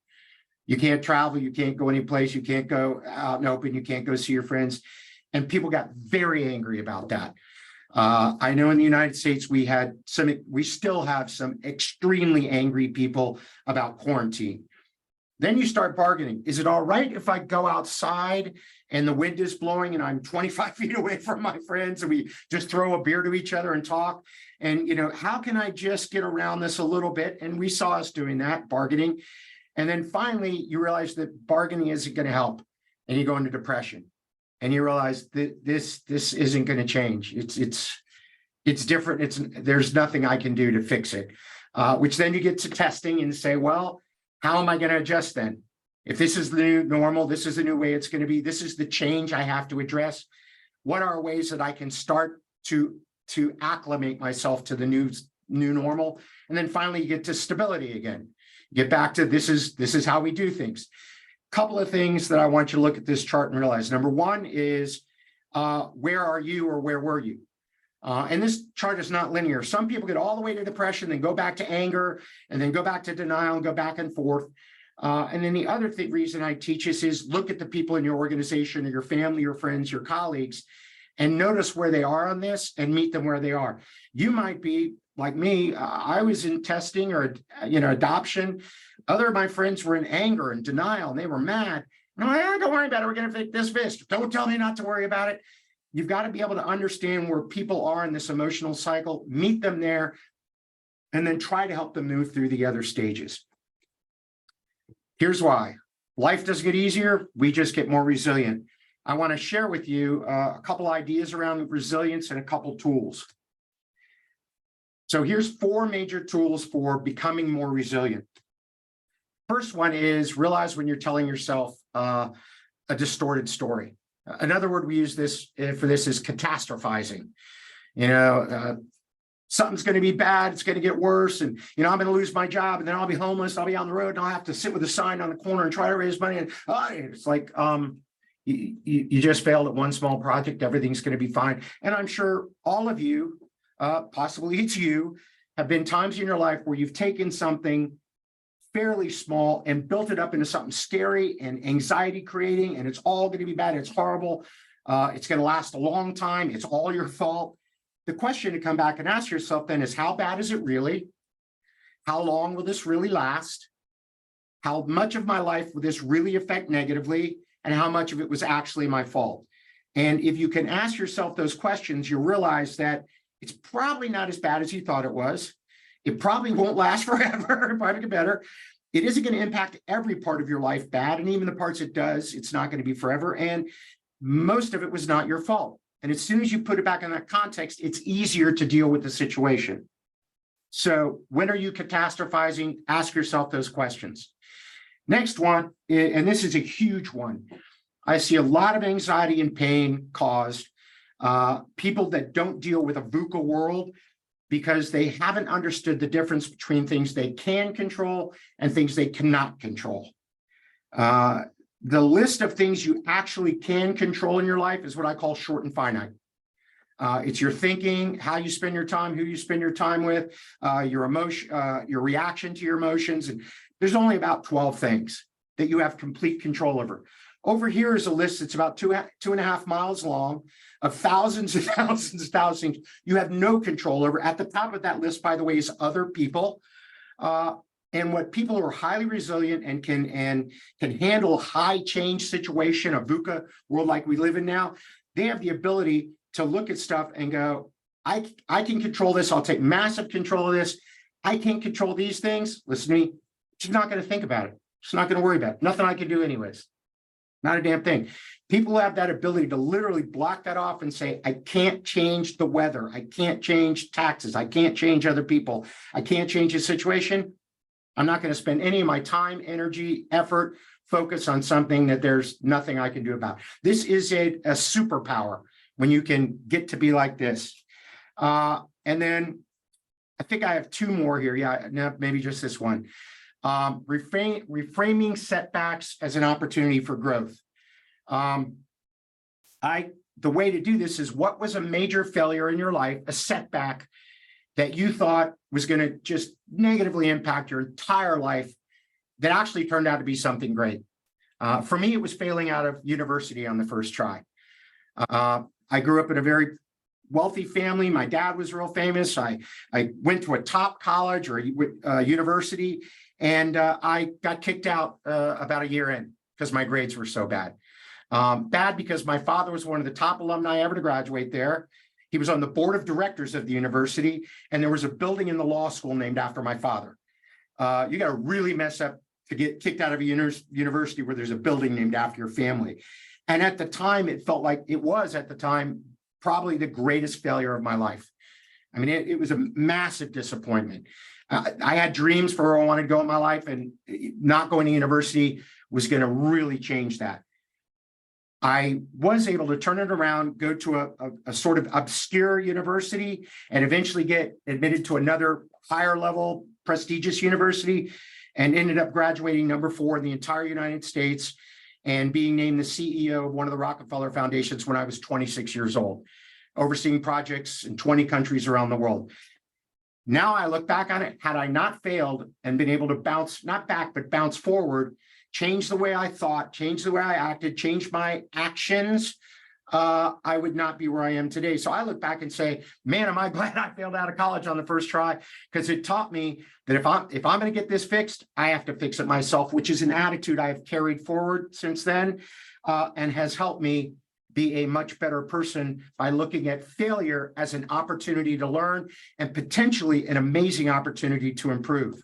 You can't travel. You can't go any place. You can't go out and open. You can't go see your friends. And people got very angry about that. I know in the United States, we still have some extremely angry people about quarantine. Then you start bargaining. Is it all right if I go outside and the wind is blowing and I'm 25 feet away from my friends and we just throw a beer to each other and talk? And, how can I just get around this a little bit? And we saw us doing that, bargaining. And then finally, you realize that bargaining isn't going to help. And you go into depression. And you realize that this isn't going to change. It's different. There's nothing I can do to fix it. Which then you get to testing and say, well, how am I going to adjust then? If this is the new normal, this is the new way it's going to be, this is the change I have to address. What are ways that I can start to acclimate myself to the new normal? And then finally you get to stability again. Get back to this is how we do things. Couple of things that I want you to look at this chart and realize. Number one is where are you or where were you? And this chart is not linear. Some people get all the way to depression, then go back to anger, and then go back to denial and go back and forth. And then the other reason I teach this is look at the people in your organization or your family, your friends, your colleagues, and notice where they are on this and meet them where they are. You might be like me. I was in testing or, adoption. Other of my friends were in anger and denial, and they were mad. No, don't worry about it. We're going to fix this. Don't tell me not to worry about it. You've got to be able to understand where people are in this emotional cycle, meet them there, and then try to help them move through the other stages. Here's why. Life doesn't get easier. We just get more resilient. I want to share with you a couple ideas around resilience and a couple tools. So here's 4 major tools for becoming more resilient. First one is realize when you're telling yourself a distorted story. Another word we use for this is catastrophizing. Something's going to be bad. It's going to get worse. And, I'm going to lose my job and then I'll be homeless. I'll be on the road and I'll have to sit with a sign on the corner and try to raise money. And it's like, you just failed at one small project. Everything's going to be fine. And I'm sure all of you, possibly it's you, have been times in your life where you've taken something fairly small and built it up into something scary and anxiety creating, and it's all going to be bad. It's horrible. It's going to last a long time. It's all your fault. The question to come back and ask yourself then is, how bad is it really? How long will this really last? How much of my life will this really affect negatively? And how much of it was actually my fault? And if you can ask yourself those questions, you realize that it's probably not as bad as you thought it was. It probably won't last forever, probably get better. It isn't going to impact every part of your life bad. And even the parts it does, it's not going to be forever. And most of it was not your fault. And as soon as you put it back in that context, it's easier to deal with the situation. So when are you catastrophizing? Ask yourself those questions. Next one, and this is a huge one. I see a lot of anxiety and pain caused people that don't deal with a VUCA world because they haven't understood the difference between things they can control and things they cannot control. The list of things you actually can control in your life is what I call short and finite. It's your thinking, how you spend your time, who you spend your time with, your emotion, your reaction to your emotions. And there's only about 12 things that you have complete control over. Over here is a list that's about 2.5 miles long of thousands and thousands and thousands you have no control over. At the top of that list, by the way, is other people. And what people who are highly resilient and can handle high change situation, a VUCA world like we live in now, they have the ability to look at stuff and go, I can control this. I'll take massive control of this. I can't control these things. Listen to me. You're not going to think about it. Just not going to worry about it. Nothing I can do anyways. Not a damn thing. People have that ability to literally block that off and say, I can't change the weather. I can't change taxes. I can't change other people. I can't change the situation. I'm not going to spend any of my time, energy, effort, focus on something that there's nothing I can do about. This is a superpower when you can get to be like this. And then I think I have two more here. Yeah, no, maybe just this one. Reframing setbacks as an opportunity for growth. The way to do this is, what was a major failure in your life, a setback that you thought was going to just negatively impact your entire life, that actually turned out to be something great? For me, it was failing out of university on the first try. I grew up in a very wealthy family. My dad was real famous. I went to a top college or university, and I got kicked out about a year in because my grades were so bad. Bad because my father was one of the top alumni ever to graduate there. He was on the board of directors of the university, and there was a building in the law school named after my father. You got to really mess up to get kicked out of a university where there's a building named after your family. And at the time, it felt like it was, at the time, probably the greatest failure of my life. I mean, it was a massive disappointment. I had dreams for where I wanted to go in my life, and not going to university was going to really change that. I was able to turn it around, go to a sort of obscure university, and eventually get admitted to another higher level prestigious university, and ended up graduating number 4 in the entire United States and being named the CEO of one of the Rockefeller Foundations when I was 26 years old, overseeing projects in 20 countries around the world. Now I look back on it, had I not failed and been able to bounce, not back, but bounce forward, change the way I thought, change the way I acted, change my actions, I would not be where I am today. So I look back and say, man, am I glad I failed out of college on the first try, because it taught me that if I'm going to get this fixed, I have to fix it myself, which is an attitude I have carried forward since then, and has helped me be a much better person by looking at failure as an opportunity to learn and potentially an amazing opportunity to improve.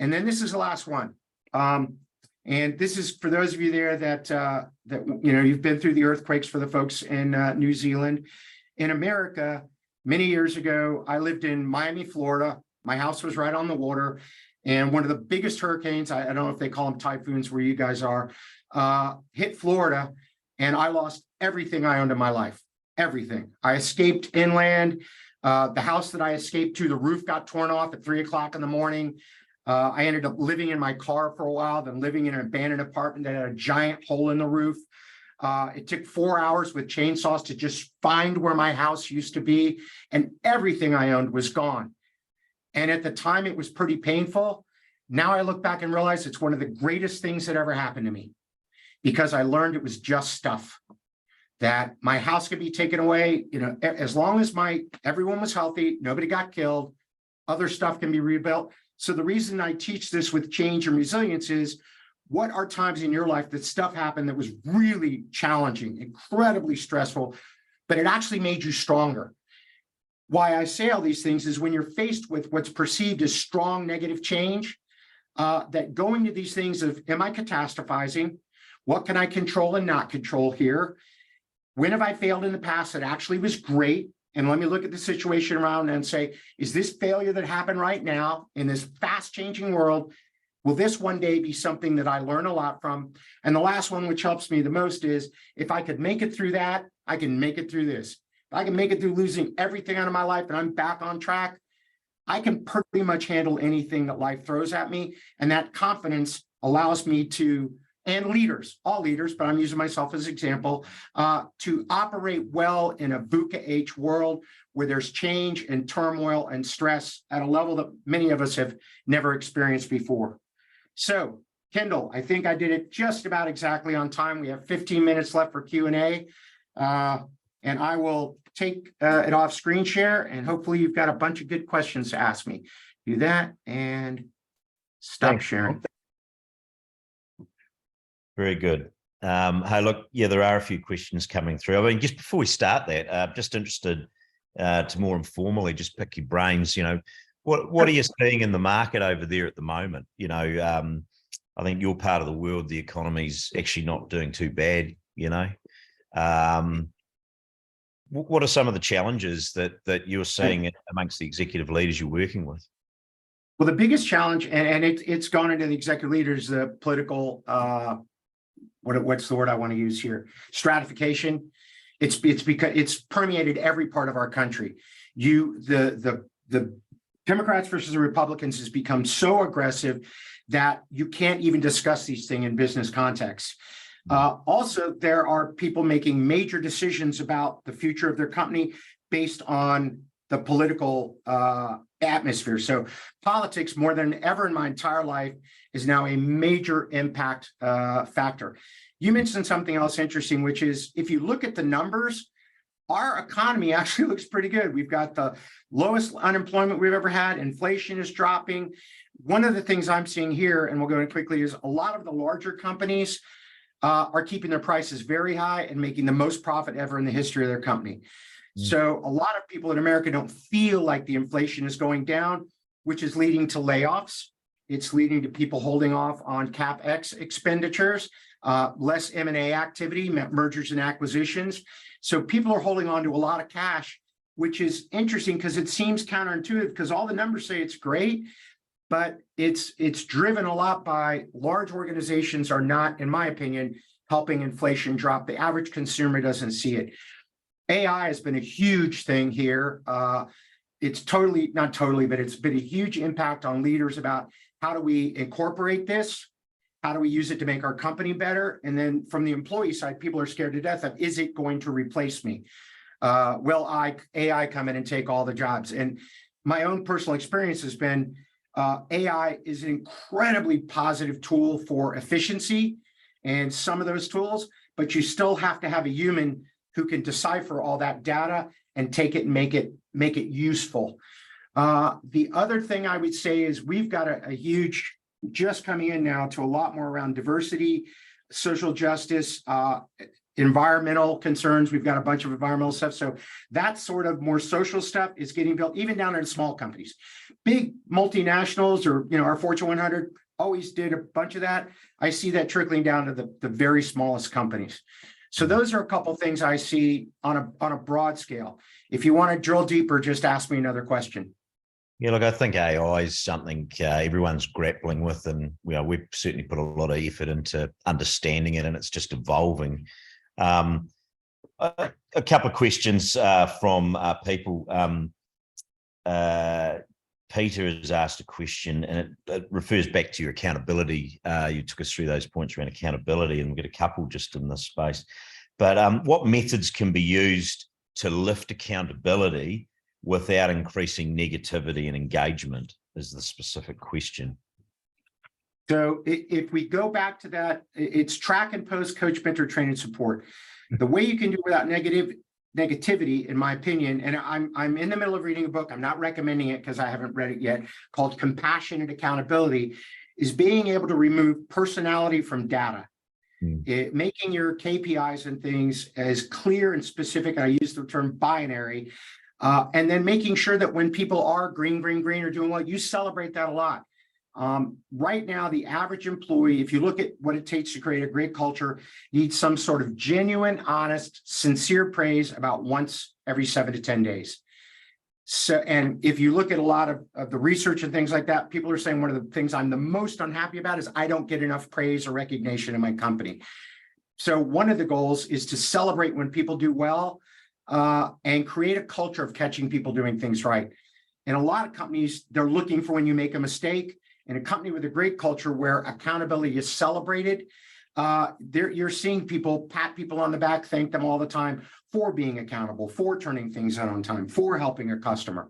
And then this is the last one. And this is for those of you there that you've been through the earthquakes, for the folks in New Zealand. In America, many years ago, I lived in Miami, Florida. My house was right on the water. And one of the biggest hurricanes, I don't know if they call them typhoons where you guys are, hit Florida. And I lost everything I owned in my life, everything. I escaped inland. The house that I escaped to, the roof got torn off at 3 o'clock in the morning. I ended up living in my car for a while, then living in an abandoned apartment that had a giant hole in the roof. It took 4 hours with chainsaws to just find where my house used to be, and everything I owned was gone. And at the time, it was pretty painful. Now I look back and realize it's one of the greatest things that ever happened to me, because I learned it was just stuff, that my house could be taken away. As long as everyone was healthy, nobody got killed, other stuff can be rebuilt. So the reason I teach this with change and resilience is, what are times in your life that stuff happened that was really challenging, incredibly stressful, but it actually made you stronger? Why I say all these things is, when you're faced with what's perceived as strong negative change, that going to these things of, am I catastrophizing? What can I control and not control here? When have I failed in the past that actually was great? And let me look at the situation around and say, is this failure that happened right now in this fast changing world, will this one day be something that I learn a lot from? And the last one, which helps me the most, is, if I could make it through that, I can make it through this. If I can make it through losing everything out of my life and I'm back on track, I can pretty much handle anything that life throws at me. And that confidence allows me to, and leaders, all leaders, but I'm using myself as an example, to operate well in a VUCA-H world where there's change and turmoil and stress at a level that many of us have never experienced before. So, Kendall, I think I did it just about exactly on time. We have 15 minutes left for Q&A, and I will take it off screen share, and hopefully you've got a bunch of good questions to ask me. Do that and stop sharing. Very good. Hey, look, yeah, there are a few questions coming through. I mean, just before we start that, just interested to more informally just pick your brains. What are you seeing in the market over there at the moment? I think your part of the world, the economy's actually not doing too bad, What are some of the challenges that you're seeing amongst the executive leaders you're working with? Well, the biggest challenge, and it's gone into the executive leaders, the political, what's the word I want to use here? Stratification. It's because it's permeated every part of our country. The Democrats versus the Republicans has become so aggressive that you can't even discuss these things in business context. Also, there are people making major decisions about the future of their company based on the political atmosphere. So politics, more than ever in my entire life, is now a major impact factor. You mentioned something else interesting, which is if you look at the numbers, our economy actually looks pretty good. We've got the lowest unemployment we've ever had. Inflation is dropping. One of the things I'm seeing here, and we'll go in quickly, is a lot of the larger companies are keeping their prices very high and making the most profit ever in the history of their company. So a lot of people in America don't feel like the inflation is going down, which is leading to layoffs. It's leading to people holding off on CapEx expenditures, less M&A activity, mergers and acquisitions. So people are holding on to a lot of cash, which is interesting because it seems counterintuitive because all the numbers say it's great, but it's driven a lot by large organizations are not, in my opinion, helping inflation drop. The average consumer doesn't see it. AI has been a huge thing here. It's not totally, but it's been a huge impact on leaders about how do we incorporate this? How do we use it to make our company better? And then from the employee side, people are scared to death of, is it going to replace me? Will AI come in and take all the jobs? And my own personal experience has been AI is an incredibly positive tool for efficiency and some of those tools, but you still have to have a human who can decipher all that data and take it and make it useful. The other thing I would say is we've got a huge, just coming in now to a lot more around diversity, social justice, environmental concerns. We've got a bunch of environmental stuff. So that sort of more social stuff is getting built, even down in small companies. Big multinationals or, our Fortune 100 always did a bunch of that. I see that trickling down to the very smallest companies. So those are a couple of things I see on a broad scale. If you want to drill deeper, just ask me another question. Yeah, look, I think AI is something everyone's grappling with, and we've certainly put a lot of effort into understanding it, and it's just evolving. A couple of questions from people. Peter has asked a question, and it refers back to your accountability. You took us through those points around accountability, and we've got a couple just in this space. But what methods can be used to lift accountability without increasing negativity and engagement is the specific question. So if we go back to that, it's track and post, coach, mentor, train, and support. The way you can do it without negativity, in my opinion, and I'm in the middle of reading a book, I'm not recommending it because I haven't read it yet, called Compassionate Accountability, is being able to remove personality from data. Making your KPIs and things as clear and specific, I use the term binary, and then making sure that when people are green, or doing well, you celebrate that a lot. Right now, the average employee, if you look at what it takes to create a great culture, needs some sort of genuine, honest, sincere praise about once every 7 to 10 days. So, and if you look at a lot of the research and things like that, people are saying one of the things I'm the most unhappy about is I don't get enough praise or recognition in my company. So one of the goals is to celebrate when people do well and create a culture of catching people doing things right. In a lot of companies, they're looking for when you make a mistake. In a company with a great culture where accountability is celebrated, you're seeing people pat people on the back, thank them all the time for being accountable, for turning things out on time, for helping a customer.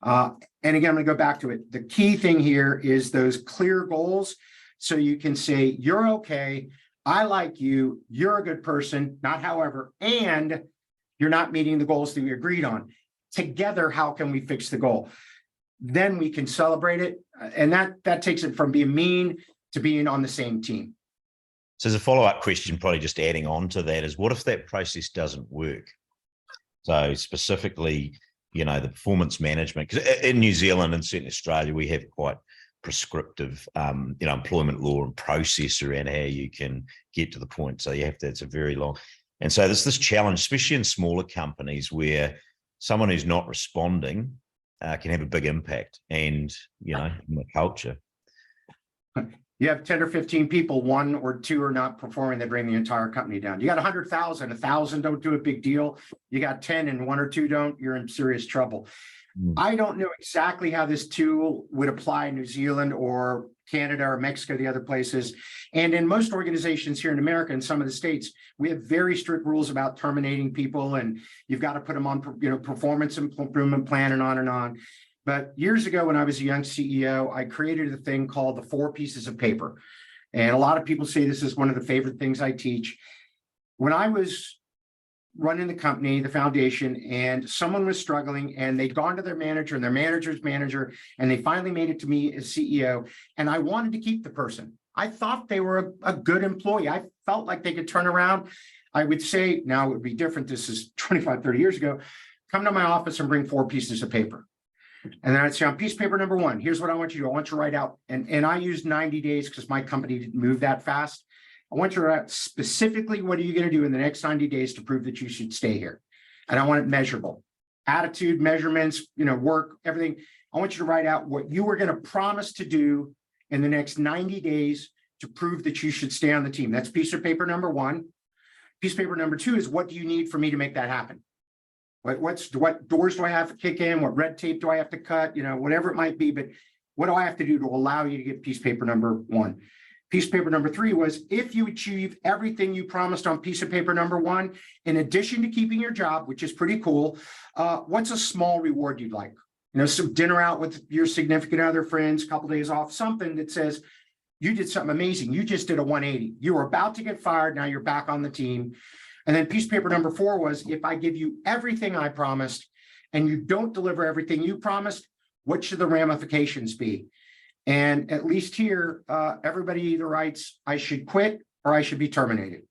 And again, I'm going to go back to it. The key thing here is those clear goals. So you can say, you're okay, I like you, you're a good person, not however, and you're not meeting the goals that we agreed on. Together, how can we fix the goal? Then we can celebrate it. And that takes it from being mean to being on the same team. So as a follow-up question, probably just adding on to that is, what if that process doesn't work? So specifically, the performance management, because in New Zealand and certainly Australia, we have quite prescriptive, employment law and process around how you can get to the point. So you have to, it's a very long, and so there's this challenge, especially in smaller companies, where someone who's not responding can have a big impact, and in the culture. You have 10 or 15 people, 1 or 2 are not performing, they bring the entire company down. You got 100,000, 1,000 don't do a big deal. You got 10 and 1 or 2 don't, you're in serious trouble. I don't know exactly how this tool would apply in New Zealand or Canada or Mexico, the other places. And in most organizations here in America, in some of the states, we have very strict rules about terminating people, and you've got to put them on, performance improvement plan and on and on. But years ago, when I was a young CEO, I created a thing called the 4 pieces of paper. And a lot of people say this is one of the favorite things I teach. When I was running the company, the foundation, and someone was struggling, and they'd gone to their manager and their manager's manager, and they finally made it to me as CEO, and I wanted to keep the person. I thought they were a good employee. I felt like they could turn around. I would say, now it would be different. This is 25, 30 years ago. Come to my office and bring 4 pieces of paper. And then I'd say, on piece of paper number 1, here's what I want you to do. I want you to write out, and I used 90 days because my company didn't move that fast. I want you to write specifically, what are you going to do in the next 90 days to prove that you should stay here? And I want it measurable. Attitude, measurements, work, everything. I want you to write out what you were going to promise to do in the next 90 days to prove that you should stay on the team. That's piece of paper number 1. Piece of paper number 2 is, what do you need for me to make that happen? What doors do I have to kick in? What red tape do I have to cut? Whatever it might be, but what do I have to do to allow you to get piece of paper number 1? Piece of paper number 3 was, if you achieve everything you promised on piece of paper number 1, in addition to keeping your job, which is pretty cool, what's a small reward you'd like? Some dinner out with your significant other, friends, a couple days off, something that says, you did something amazing. You just did a 180. You were about to get fired. Now you're back on the team. And then piece of paper number 4 was, if I give you everything I promised and you don't deliver everything you promised, what should the ramifications be? And at least here, everybody either writes, I should quit or I should be terminated.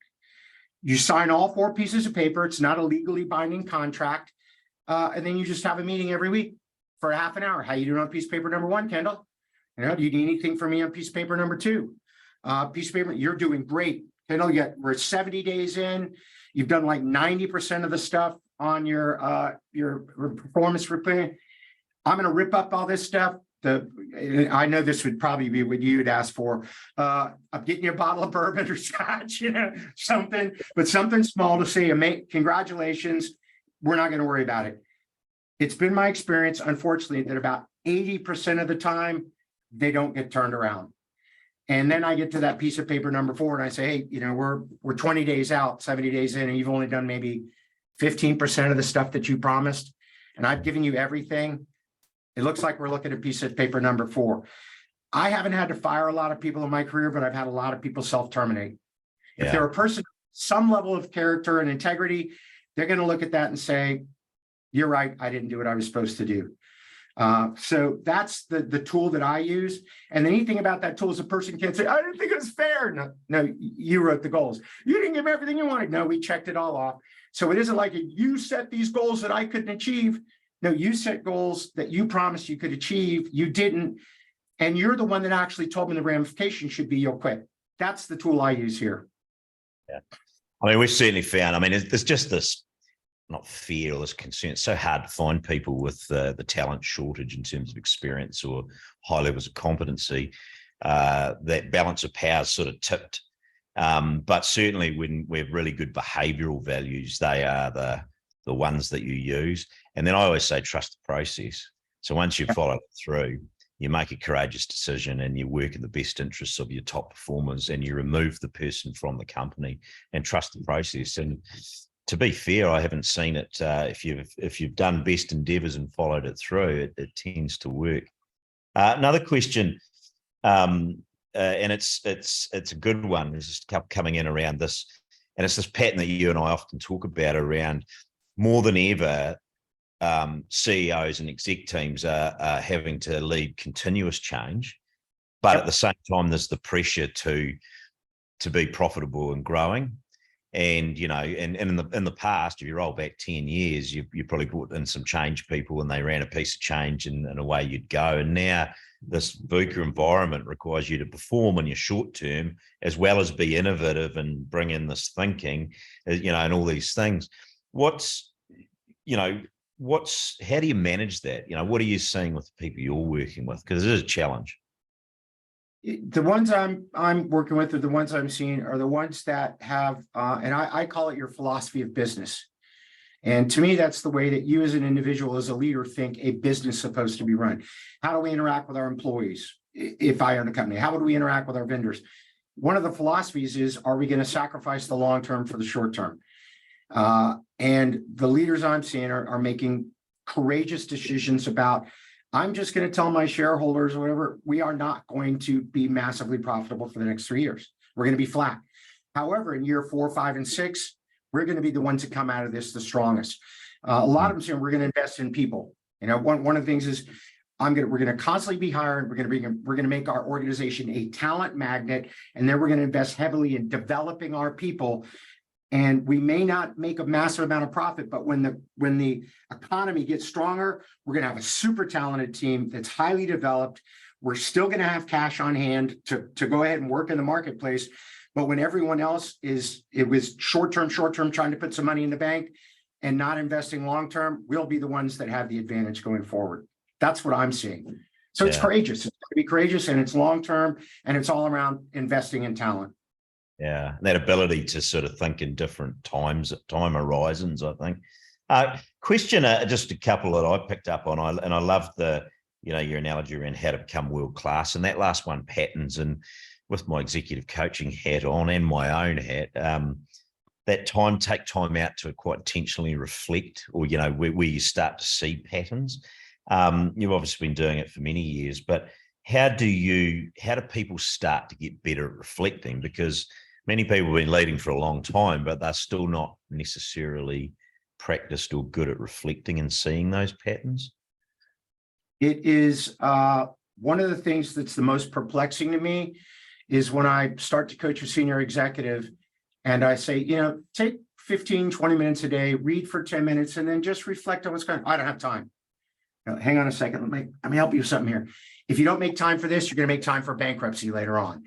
You sign all 4 pieces of paper. It's not a legally binding contract. And then you just have a meeting every week for a half an hour. How you doing on piece of paper number 1, Kendall? Do you need anything from me on piece of paper number 2? Piece of paper, you're doing great. Kendall, we're 70 days in. You've done like 90% of the stuff on your performance report. I'm going to rip up all this stuff. I know this would probably be what you'd ask for. I'm getting you a bottle of bourbon or scotch, something, but something small to say, congratulations. We're not going to worry about it. It's been my experience, unfortunately, that about 80% of the time, they don't get turned around. And then I get to that piece of paper number 4, and I say, hey, we're 20 days out, 70 days in, and you've only done maybe 15% of the stuff that you promised, and I've given you everything. It looks like we're looking at piece of paper number 4. I haven't had to fire a lot of people in my career, but I've had a lot of people self-terminate. If they're a person, some level of character and integrity, they're going to look at that and say, you're right, I didn't do what I was supposed to do. So that's the tool that I use. And the neat thing about that tool is a person can't say, I didn't think it was fair. No, you wrote the goals. You didn't give me everything you wanted. No, we checked it all off. So it isn't like you set these goals that I couldn't achieve. No, you set goals that you promised you could achieve. You didn't. And you're the one that actually told me the ramification should be you'll quit. That's the tool I use here. Yeah. We've certainly found, there's just this, not fear or this concern. It's so hard to find people with the talent shortage in terms of experience or high levels of competency. That balance of power is sort of tipped. But certainly when we have really good behavioral values, they are the ones that you use. And then I always say, trust the process. So once you follow it through, you make a courageous decision and you work in the best interests of your top performers, and you remove the person from the company and trust the process. And to be fair, I haven't seen it. If you've done best endeavors and followed it through, it tends to work. Another question, and it's a good one. There's just coming in around this, and it's this pattern that you and I often talk about around, more than ever, CEOs and exec teams are having to lead continuous change, but at the same time, there's the pressure to be profitable and growing. And, and in the past, if you roll back 10 years, you probably brought in some change people and they ran a piece of change and away you'd go. And now this VUCA environment requires you to perform in your short term, as well as be innovative and bring in this thinking, and all these things. How do you manage that? What are you seeing with the people you're working with? Because it is a challenge. The ones I'm working with, or the ones I'm seeing, are the ones that have, and I call it your philosophy of business. And to me, that's the way that you as an individual, as a leader, think a business is supposed to be run. How do we interact with our employees? If I own a company, how would we interact with our vendors? One of the philosophies is, are we going to sacrifice the long term for the short term? And the leaders I'm seeing are making courageous decisions about, I'm just going to tell my shareholders or whatever, we are not going to be massively profitable for the next 3 years. We're going to be flat. However, in year 4, 5, and 6, we're going to be the ones that come out of this the strongest. A lot of them saying we're going to invest in people. One of the things is we're going to constantly be hiring. We're going to make our organization a talent magnet, and then we're going to invest heavily in developing our people. And we may not make a massive amount of profit, but when the economy gets stronger, we're going to have a super talented team that's highly developed. We're still going to have cash on hand to go ahead and work in the marketplace. But when everyone else it was short-term, trying to put some money in the bank and not investing long-term, we'll be the ones that have the advantage going forward. That's what I'm seeing. So It's courageous. It's going to be courageous, and it's long-term, and it's all around investing in talent. Yeah, that ability to sort of think in different time horizons, I think. Question, just a couple that I picked up on, and I love your analogy around how to become world class, and that last one, patterns. And with my executive coaching hat on and my own hat, that take time out to quite intentionally reflect, or where you start to see patterns. You've obviously been doing it for many years, but how do people start to get better at reflecting? Because many people have been leading for a long time, but they're still not necessarily practiced or good at reflecting and seeing those patterns. It is one of the things that's the most perplexing to me is when I start to coach a senior executive and I say, take 15, 20 minutes a day, read for 10 minutes, and then just reflect on what's going on. I don't have time. Hang on a second. Let me help you with something here. If you don't make time for this, you're going to make time for bankruptcy later on.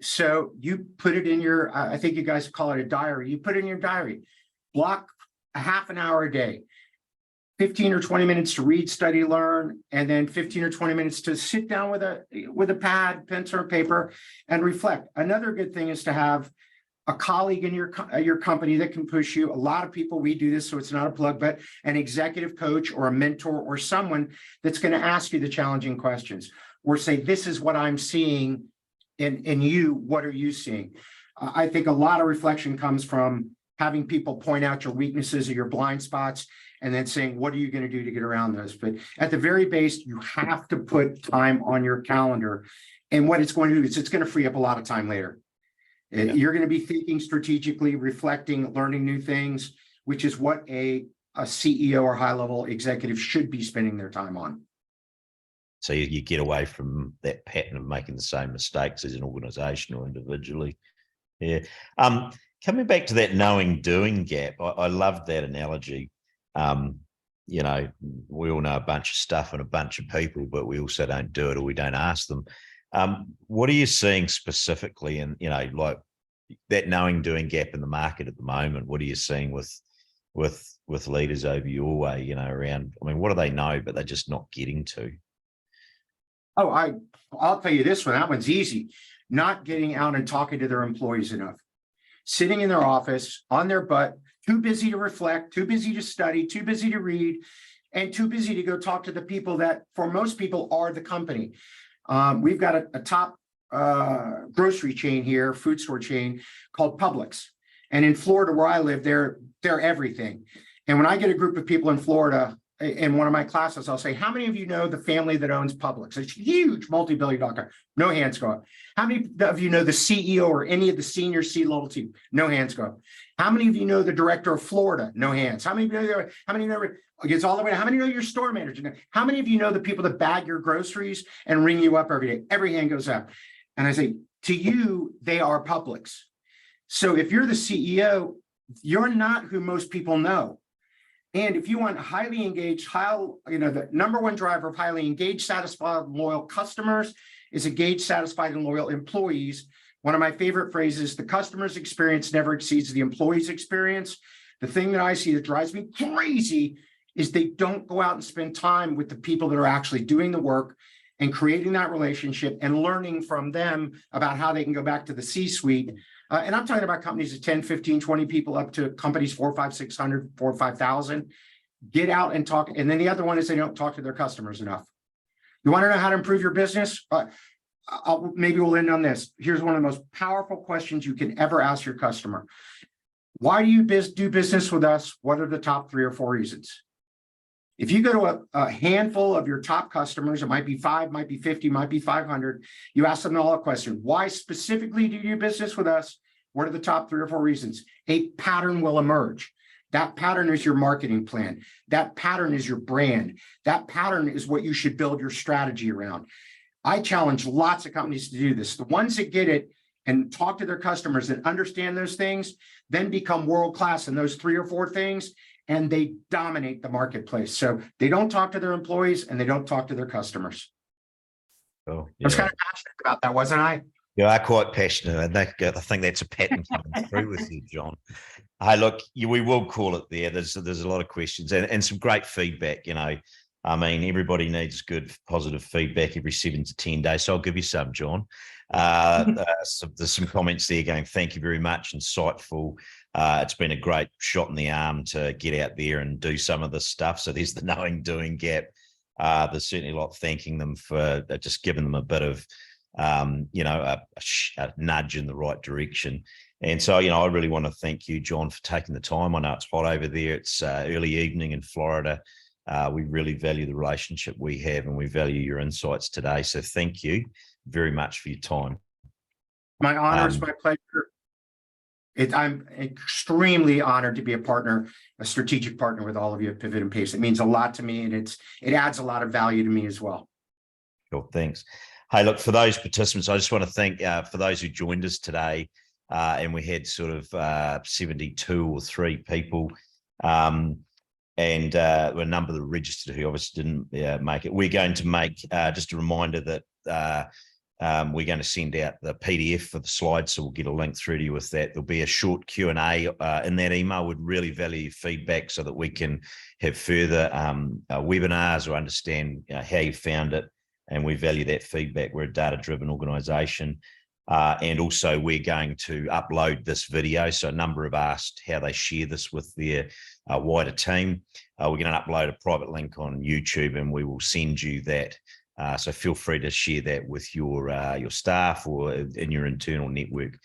So you put it in your, I think you guys call it a diary. You put it in your diary, block a half an hour a day, 15 or 20 minutes to read, study, learn, and then 15 or 20 minutes to sit down with a pad, pencil, or paper and reflect. Another good thing is to have a colleague in your company that can push you. A lot of people, we do this, so it's not a plug, but an executive coach or a mentor or someone that's going to ask you the challenging questions or say, this is what I'm seeing in you. What are you seeing? I think a lot of reflection comes from having people point out your weaknesses or your blind spots and then saying, what are you going to do to get around those? But at the very base, you have to put time on your calendar. And what it's going to do is it's going to free up a lot of time later. Yeah. You're going to be thinking strategically, reflecting, learning new things, which is what a CEO or high-level executive should be spending their time on. So you get away from that pattern of making the same mistakes as an organization or individually. Yeah. Coming back to that knowing doing gap, I love that analogy. We all know a bunch of stuff and a bunch of people, but we also don't do it or we don't ask them. What are you seeing specifically in, like that knowing doing gap in the market at the moment? What are you seeing with leaders over your way, around, what do they know, but they're just not getting to? Oh, I'll tell you this one, that one's easy. Not getting out and talking to their employees enough. Sitting in their office on their butt, too busy to reflect, too busy to study, too busy to read, and too busy to go talk to the people that for most people are the company. We've got a top grocery chain here, food store chain called Publix. And in Florida, where I live, they're everything. And when I get a group of people in Florida, in one of my classes, I'll say, how many of you know the family that owns Publix? It's huge, multi-billion-dollar company. No hands go up. How many of you know the CEO or any of the senior C-level team? No hands go up. How many of you know the director of Florida? No hands. How many of you know, it's all the way. How many know your store manager? How many of you know the people that bag your groceries and ring you up every day? Every hand goes up. And I say, to you, they are Publix. So if you're the CEO, you're not who most people know. And if you want highly engaged, the number one driver of highly engaged, satisfied, loyal customers is engaged, satisfied, and loyal employees. One of my favorite phrases, the customer's experience never exceeds the employee's experience. The thing that I see that drives me crazy is they don't go out and spend time with the people that are actually doing the work and creating that relationship and learning from them about how they can go back to the C-suite. And I'm talking about companies of 10, 15, 20 people up to companies 4, 5, 600, 4, 5,000. Get out and talk. And then the other one is they don't talk to their customers enough. You want to know how to improve your business? Maybe we'll end on this. Here's one of the most powerful questions you can ever ask your customer. Why do you do business with us? What are the top 3 or 4 reasons? If you go to a handful of your top customers, it might be 5, might be 50, might be 500. You ask them all a question. Why specifically do you do business with us? What are the top 3 or 4 reasons? A pattern will emerge. That pattern is your marketing plan. That pattern is your brand. That pattern is what you should build your strategy around. I challenge lots of companies to do this. The ones that get it and talk to their customers and understand those things, then become world-class in those 3 or 4 things, and they dominate the marketplace. So they don't talk to their employees and they don't talk to their customers. Oh, I was kind of passionate about that, wasn't I? You are quite passionate, and I think that's a pattern coming through with you, John. Hey, look, we will call it there. There's a lot of questions and some great feedback. I mean, everybody needs good, positive feedback every 7 to 10 days. So I'll give you some, John. There's some comments there going, thank you very much, insightful. It's been a great shot in the arm to get out there and do some of this stuff. So there's the knowing doing gap. There's certainly a lot thanking them for just giving them a bit of, a nudge in the right direction. And so, I really want to thank you, John, for taking the time. I know it's hot over there. It's early evening in Florida. We really value the relationship we have, and we value your insights today. So thank you very much for your time. My honor, it's my pleasure. I'm extremely honored to be a partner, a strategic partner with all of you at Pivot and Pace. It means a lot to me, and it adds a lot of value to me as well. Cool, thanks. Hey, look, for those participants, I just want to thank for those who joined us today, and we had sort of 72 or 3 people, and a number that were registered who obviously didn't make it. We're going to make just a reminder that we're going to send out the PDF for the slides, so we'll get a link through to you with that. There'll be a short Q&A in that email. Would really value feedback so that we can have further webinars or understand how you found it, and we value that feedback. We're a data-driven organisation, and also we're going to upload this video. So a number have asked how they share this with their wider team. We're going to upload a private link on YouTube, and we will send you that. So feel free to share that with your staff or in your internal network.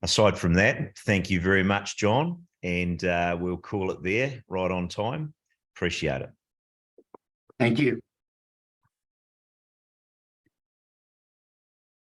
Aside from that, thank you very much, John, and we'll call it there right on time. Appreciate it. Thank you.